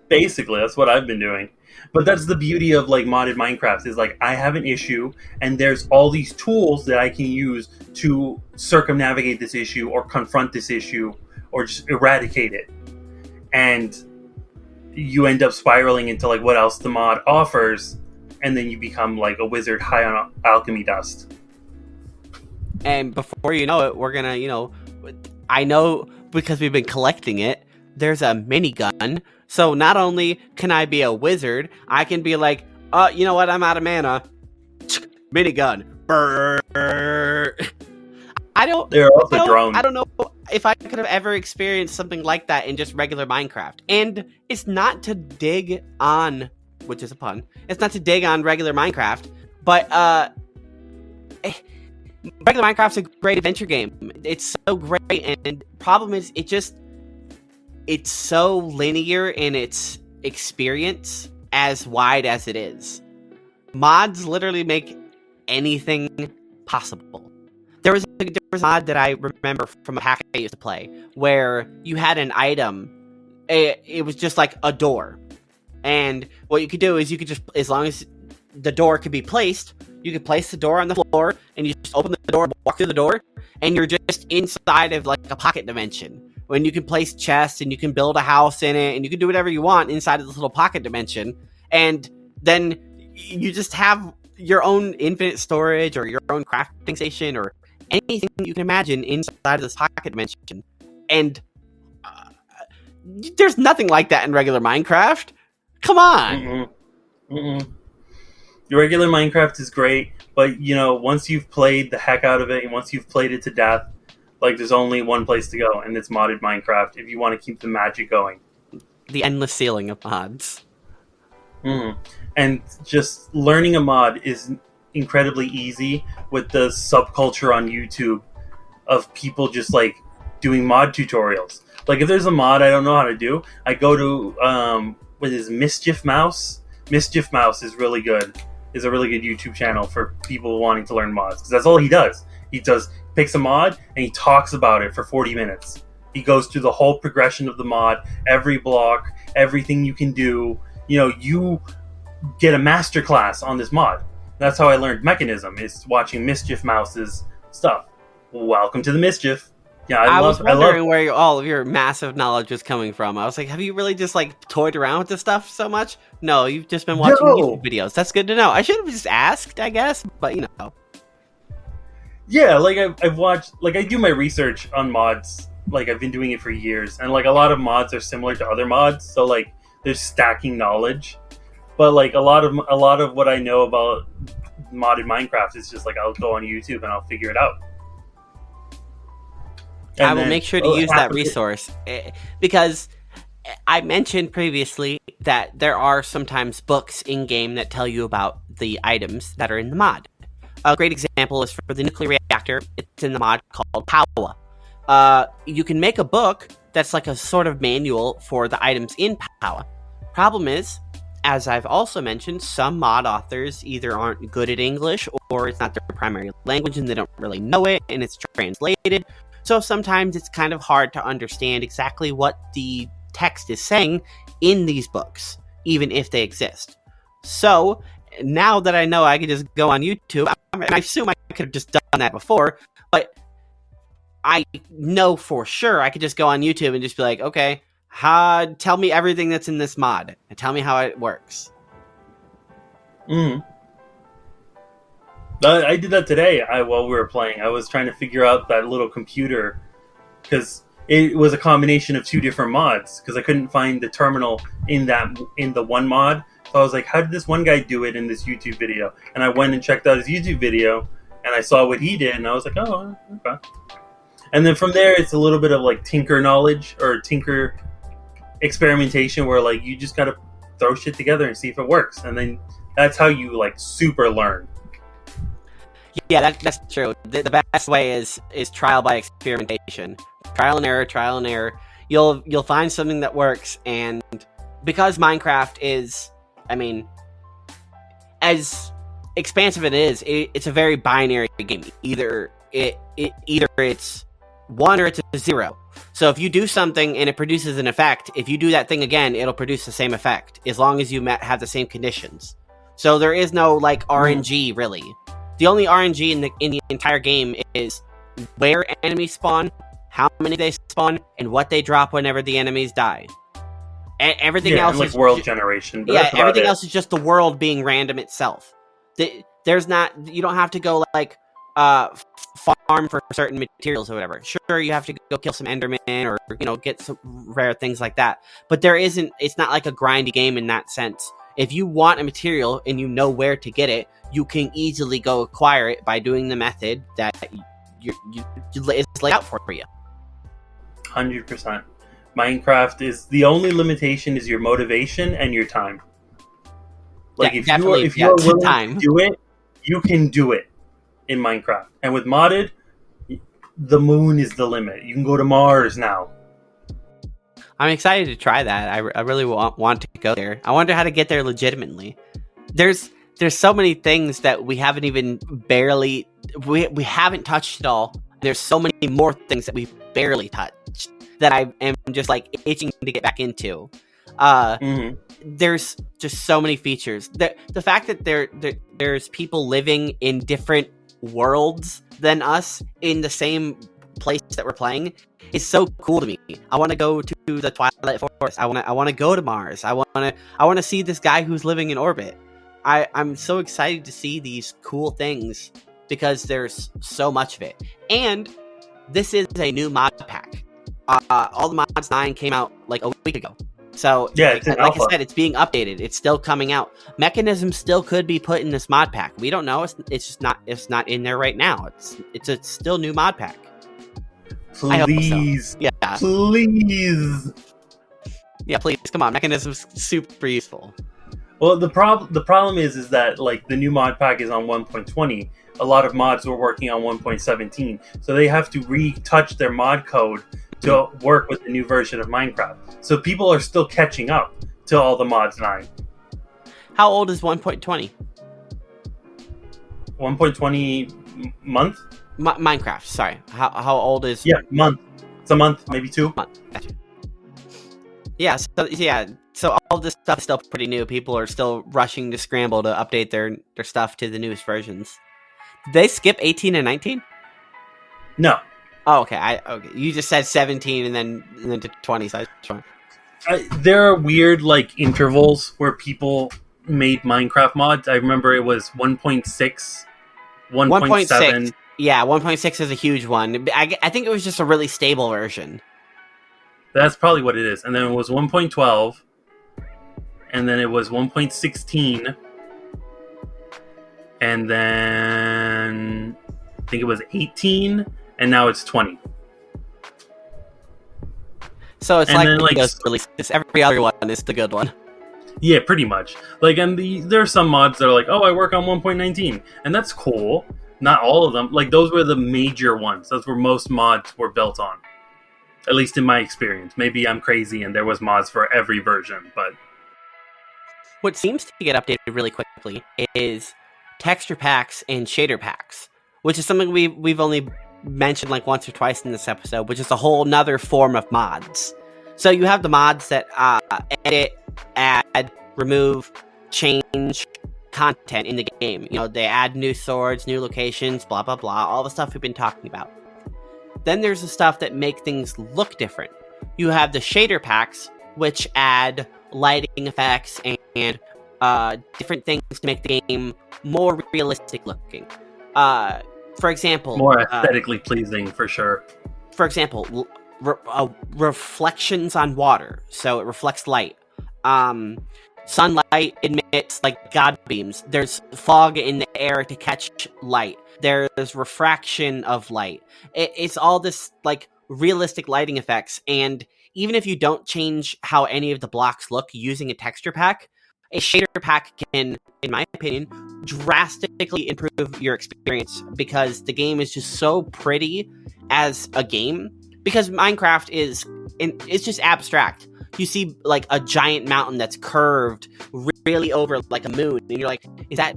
Basically, that's what I've been doing. But that's the beauty of like modded Minecraft is like I have an issue and there's all these tools that I can use to circumnavigate this issue or confront this issue or just eradicate it. And you end up spiraling into like what else the mod offers, and then you become like a wizard high on alchemy dust. And before you know it, we're gonna, I know because we've been collecting it, there's a minigun. So not only can I be a wizard, I can be like, you know what, I'm out of mana. Minigun. Brrr. There are also drones. I don't know if I could have ever experienced something like that in just regular Minecraft. And it's not to dig on, which is a pun, it's not to dig on regular Minecraft, but regular Minecraft's a great adventure game. It's so great, and problem is it's so linear in its experience as wide as it is. Mods literally make anything possible. There was a mod that I remember from a hack I used to play where you had an item. It was just like a door. And what you could do is you could just, as long as the door could be placed, you could place the door on the floor and you just open the door, walk through the door, and you're just inside of like a pocket dimension. When you can place chests and you can build a house in it and you can do whatever you want inside of this little pocket dimension. And then you just have your own infinite storage or your own crafting station or anything you can imagine inside of this pocket dimension. And there's nothing like that in regular Minecraft. Come on. Mm-mm. Mm-mm. Your regular Minecraft is great, but once you've played the heck out of it and once you've played it to death, like there's only one place to go, and it's modded Minecraft if you want to keep the magic going. The endless ceiling of mods. Mm-hmm. And just learning a mod is incredibly easy with the subculture on YouTube of people just like doing mod tutorials. Like if there's a mod I don't know how to do, I go to what is Mischief Mouse? Mischief Mouse is really good. Is a really good YouTube channel for people wanting to learn mods because that's all he does. He picks a mod and he talks about it for 40 minutes. He goes through the whole progression of the mod, every block, everything you can do. You get a masterclass on this mod. That's how I learned Mechanism, is watching Mischief Mouse's stuff. Welcome to the Mischief. Yeah, I was wondering where all of your massive knowledge was coming from. I was like, have you really just like toyed around with this stuff so much? No, you've just been watching YouTube videos. That's good to know. I should have just asked, I guess, but Yeah, like I've watched, like I do my research on mods. Like I've been doing it for years, and like a lot of mods are similar to other mods, so like there's stacking knowledge. But like a lot of what I know about modded Minecraft is just like I'll go on YouTube and I'll figure it out. And I will make sure to use that resource because I mentioned previously that there are sometimes books in game that tell you about the items that are in the mod. A great example is for the nuclear reactor. It's in the mod called Powa. You can make a book that's like a sort of manual for the items in Powa. Problem is, as I've also mentioned, some mod authors either aren't good at English or it's not their primary language and they don't really know it and it's translated. So sometimes it's kind of hard to understand exactly what the text is saying in these books, even if they exist. So now that I know I can just go on YouTube, I assume I could have just done that before, but I know for sure I could just go on YouTube and just be like, okay, tell me everything that's in this mod and tell me how it works. I did that today while we were playing. I was trying to figure out that little computer because it was a combination of two different mods because I couldn't find the terminal in the one mod. So I was like, how did this one guy do it in this YouTube video? And I went and checked out his YouTube video and I saw what he did and I was like, oh, okay. And then from there, it's a little bit of like tinker knowledge or tinker experimentation where like you just got to throw shit together and see if it works. And then that's how you like super learn. Yeah, that's true. The best way is trial by experimentation. Trial and error. You'll find something that works, and because Minecraft is, I mean, as expansive it is, it's a very binary game. Either it's 1 or it's a 0. So if you do something and it produces an effect, if you do that thing again, it'll produce the same effect as long as you have the same conditions. So there is no like RNG really. The only RNG in the entire game is where enemies spawn, how many they spawn, and what they drop whenever the enemies die. Everything else like is world generation. But yeah, everything else is just the world being random itself. There's not, you don't have to go like farm for certain materials or whatever. Sure, you have to go kill some Enderman or get some rare things like that. But it's not like a grindy game in that sense. If you want a material and you know where to get it, you can easily go acquire it by doing the method that it's laid out for you. 100%. Minecraft is the only limitation is your motivation and your time. Like if you're willing to do it, you can do it in Minecraft. And with modded, the moon is the limit. You can go to Mars now. I'm excited to try that. I really want to go there. I wonder how to get there legitimately. There's so many things that we haven't even we haven't touched at all. There's so many more things that we've barely touched that I am just like itching to get back into. There's just so many features. The fact that there's people living in different worlds than us in the same place that we're playing is so cool to me. I want to go to the Twilight Forest. I want to go to Mars. I want to see this guy who's living in orbit. I'm so excited to see these cool things because there's so much of it. And this is a new mod pack. All the mods 9 came out like a week ago. So yeah, like I said, it's being updated. It's still coming out. Mechanism still could be put in this mod pack. We don't know. It's just not. It's not in there right now. It's a still new mod pack. Please, so. Yeah, please. Yeah, please. Come on, Mechanism's super useful. Well, the problem is that like the new mod pack is on 1.20. A lot of mods were working on 1.17, so they have to retouch their mod code to work with the new version of Minecraft. So people are still catching up to all the mods 9. How old is 1.20? 1.20 month? Minecraft, sorry. How old is... Yeah, month. It's a month, maybe 2. Month. Gotcha. So all this stuff is still pretty new. People are still rushing to scramble to update their stuff to the newest versions. Did they skip 18 and 19? No. Oh, okay. Okay. You just said 17 and then to 20. So there are weird like intervals where people made Minecraft mods. I remember it was 1.6, 1.7. Yeah, 1.6 is a huge one. I think it was just a really stable version. That's probably what it is. And then it was 1.12. And then it was 1.16. And then I think it was 18. And now it's 20. So it's releases. Every other one is the good one. Yeah, pretty much. Like, and there are some mods that are like, oh, I work on 1.19. And that's cool. Not all of them. Like, those were the major ones. That's where most mods were built on. At least in my experience. Maybe I'm crazy and there was mods for every version, but... What seems to get updated really quickly is texture packs and shader packs, which is something we've only mentioned like once or twice in this episode, which is a whole nother form of mods. So you have the mods that edit, add, remove, change content in the game. They add new swords, new locations, blah, blah, blah, all the stuff we've been talking about. Then there's the stuff that make things look different. You have the shader packs, which add lighting effects and different things to make the game more realistic looking. For example... More aesthetically pleasing, for sure. For example, reflections on water. So it reflects light. Sunlight emits like God beams. There's fog in the air to catch light. There's refraction of light. It's all this like realistic lighting effects. And even if you don't change how any of the blocks look using a texture pack, a shader pack can, in my opinion, drastically improve your experience because the game is just so pretty as a game. Because Minecraft it's just abstract. You see like a giant mountain that's curved really over like a moon, and you're like, is that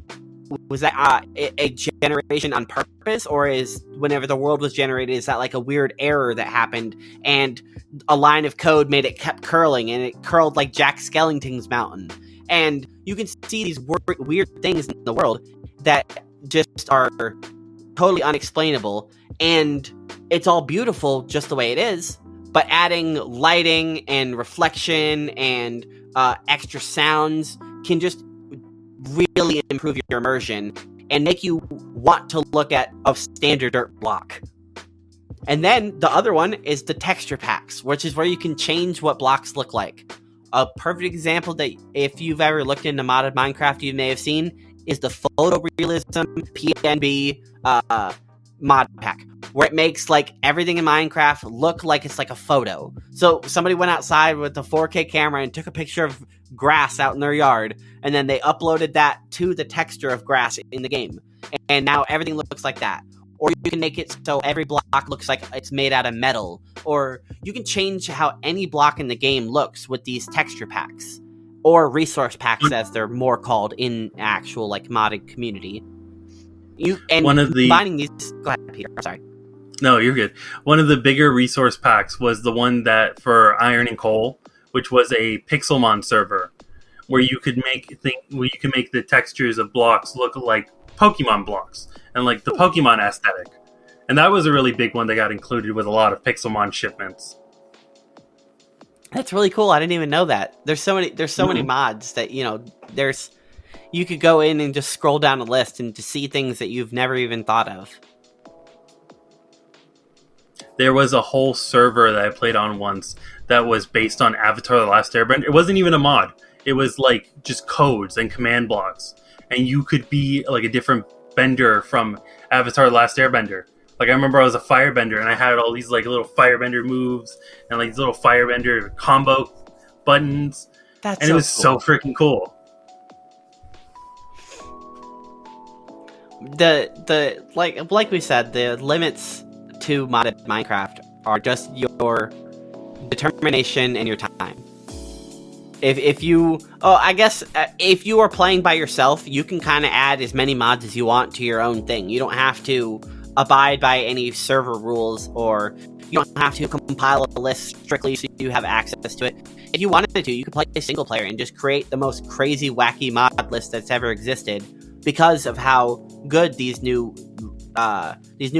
was that a generation on purpose, or is whenever the world was generated, is that like a weird error that happened and a line of code made it kept curling and it curled like Jack Skellington's mountain? And you can see these weird things in the world that just are totally unexplainable, and it's all beautiful just the way it is, but adding lighting and reflection and extra sounds can just really improve your immersion and make you want to look at a standard dirt block. And then the other one is the texture packs, which is where you can change what blocks look like. A perfect example that if you've ever looked into modded Minecraft you may have seen is the photorealism PNB mod pack, where it makes like everything in Minecraft look like it's like a photo. So somebody went outside with a 4K camera and took a picture of grass out in their yard, and then they uploaded that to the texture of grass in the game, and now everything looks like that. Or you can make it so every block looks like it's made out of metal, or you can change how any block in the game looks with these texture packs, or resource packs as they're more called in actual like modded community. Combining these. Go ahead, Peter. I'm sorry. No, you're good. One of the bigger resource packs was the one that for Iron and Coal, which was a Pixelmon server, where you could make the textures of blocks look like Pokemon blocks and like the Pokemon aesthetic. And that was a really big one that got included with a lot of Pixelmon shipments. That's really cool. I didn't even know that. There's so many mods that, you could go in and just scroll down a list and to see things that you've never even thought of. There was a whole server that I played on once that was based on Avatar: The Last Airbender. It wasn't even a mod. It was like just codes and command blocks. And you could be like a different bender from Avatar: The Last Airbender. Like I remember I was a firebender and I had all these like little firebender moves and like these little firebender combo buttons. And it was so freaking cool. The like we said, the limits to modded Minecraft are just your determination and your time. If you are playing by yourself, you can kind of add as many mods as you want to your own thing. You don't have to abide by any server rules, or you don't have to compile a list strictly so you have access to it. If you wanted to, you could play a single player and just create the most crazy, wacky mod list that's ever existed because of how good these new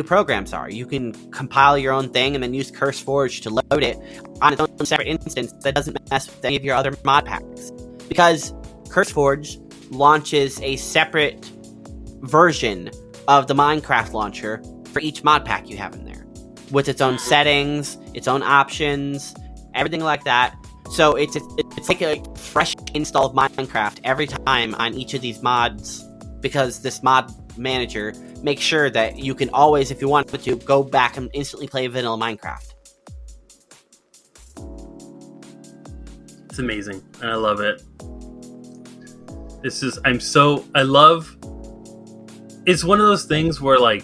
programs are. You can compile your own thing and then use CurseForge to load it on its own separate instance that doesn't mess with any of your other mod packs. Because CurseForge launches a separate version of the Minecraft launcher for each mod pack you have in there, with its own settings, its own options, everything like that. So it's like a fresh install of Minecraft every time on each of these mods, because this mod manager makes sure that you can always, if you want to, go back and instantly play vanilla Minecraft. It's amazing, and I love it. It's one of those things where like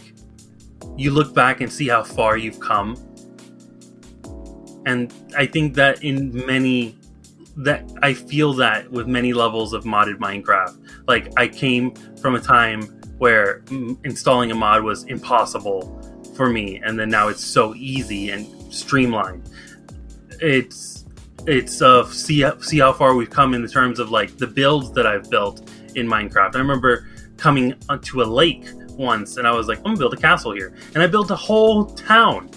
you look back and see how far you've come, and I think that I feel that with many levels of modded Minecraft. Like I came from a time where installing a mod was impossible for me, and then now it's so easy and streamlined. See how far we've come in the terms of like the builds that I've built in Minecraft. I remember coming onto a lake once, and I was like, I'm gonna build a castle here, and I built a whole town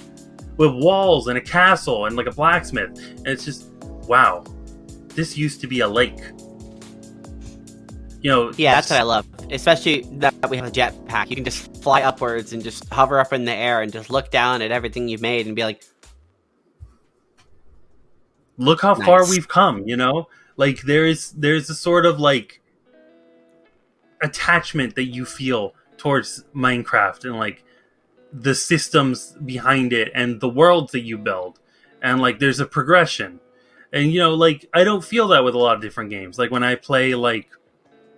with walls and a castle and like a blacksmith, and it's just wow, this used to be a lake. Yeah, that's what I love. Especially that we have a jetpack. You can just fly upwards and just hover up in the air and just look down at everything you've made and be like, look how far we've come, Like there's a sort of like attachment that you feel towards Minecraft and like the systems behind it and the worlds that you build. And like there's a progression. And like I don't feel that with a lot of different games. Like when I play like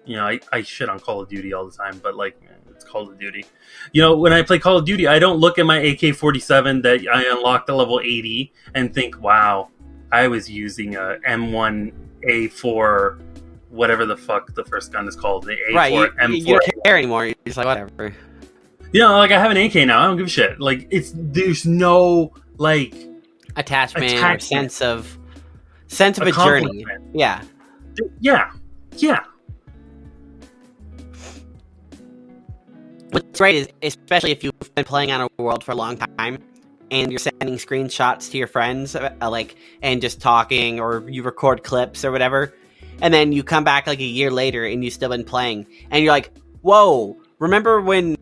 I shit on Call of Duty all the time, but like it's Call of Duty. When I play Call of Duty, I don't look at my AK-47 that I unlocked at level 80 and think, wow, I was using a M1A4 whatever the fuck the first gun is called, the A4, Right, M4. you don't care anymore. You're just like, whatever. You know, like I have an AK now. I don't give a shit. Like there's no like Attachment. Or sense of a journey. Yeah. Yeah. What's great is, especially if you've been playing on a world for a long time, and you're sending screenshots to your friends, and just talking, or you record clips or whatever, and then you come back like a year later and you've still been playing, and you're like, whoa, remember when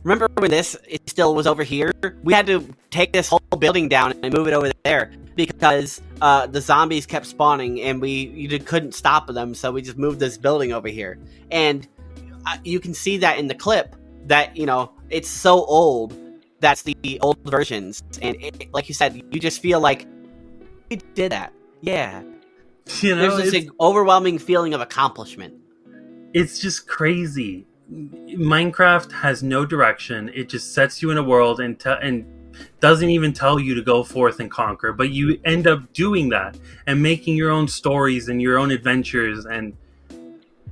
this still was over here? We had to take this whole building down and move it over there because the zombies kept spawning and you couldn't stop them, so we just moved this building over here. And you can see that in the clip that, it's so old. That's the old versions. And like you said, you just feel like we did that. Yeah. There's this overwhelming feeling of accomplishment. It's just crazy. Minecraft has no direction. It just sets you in a world and doesn't even tell you to go forth and conquer, but you end up doing that and making your own stories and your own adventures. And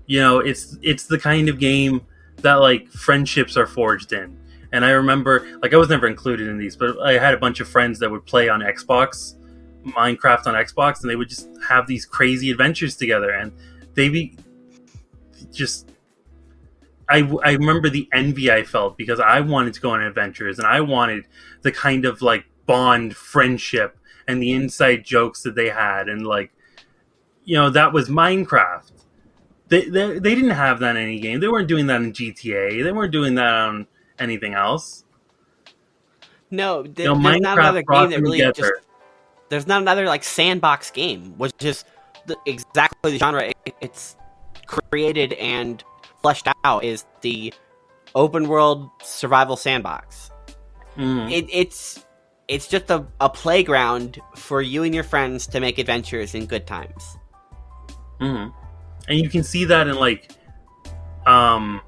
it's the kind of game that like friendships are forged in. And I remember, like, I was never included in these, but I had a bunch of friends that would play on Xbox, Minecraft on Xbox, and they would just have these crazy adventures together, and I remember the envy I felt because I wanted to go on adventures and I wanted the kind of like bond friendship and the inside jokes that they had. And like, that was Minecraft. They didn't have that in any game. They weren't doing that in GTA. They weren't doing that on anything else. No, there's not another game that really there's not another like sandbox game, which is exactly the genre it's created and fleshed out, is the open world survival sandbox. It's just a playground for you and your friends to make adventures in good times. And you can see that in like in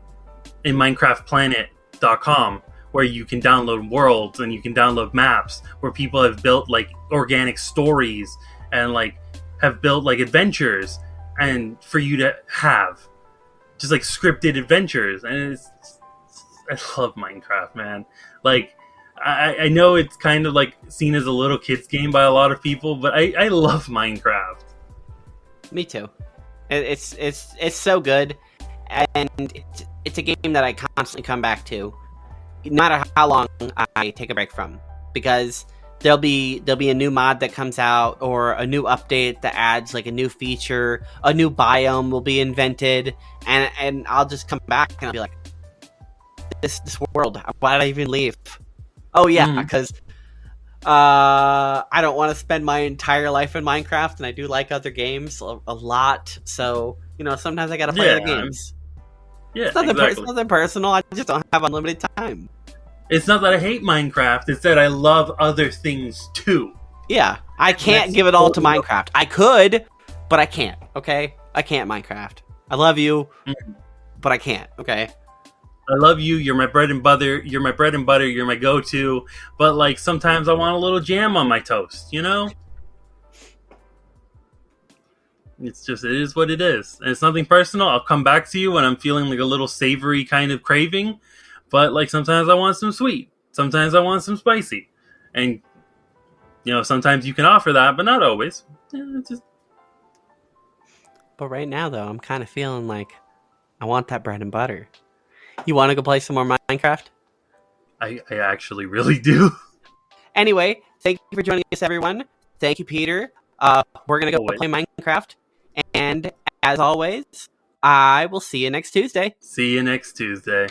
MinecraftPlanet.com, where you can download worlds and you can download maps where people have built like organic stories and like have built like adventures and for you to have just like scripted adventures. And I love Minecraft, man. Like I know it's kind of like seen as a little kid's game by a lot of people, but I love Minecraft. Me too. It's so good, and it's a game that I constantly come back to, no matter how long I take a break from, because there'll be a new mod that comes out or a new update that adds like a new feature, a new biome will be invented, and I'll just come back and I'll be like, this world, why did I even leave? Oh yeah, because I don't want to spend my entire life in Minecraft, and I do like other games a lot. So sometimes I gotta play other games. Yeah, it's nothing personal. I just don't have unlimited time. It's not that I hate Minecraft; it's that I love other things too. Yeah, I can't give it all to Minecraft. I could, but I can't. Okay, I can't. Minecraft. I love you, but I can't. Okay. I love you. You're my bread and butter. You're my bread and butter. You're my go-to. But like sometimes I want a little jam on my toast. It's just, it is what it is. And it's nothing personal. I'll come back to you when I'm feeling like a little savory kind of craving. But like sometimes I want some sweet. Sometimes I want some spicy. And sometimes you can offer that, but not always. But right now though, I'm kind of feeling like I want that bread and butter. You want to go play some more Minecraft? I actually really do. Anyway, thank you for joining us, everyone. Thank you, Peter. We're going to go play Minecraft. And as always, I will see you next Tuesday. See you next Tuesday.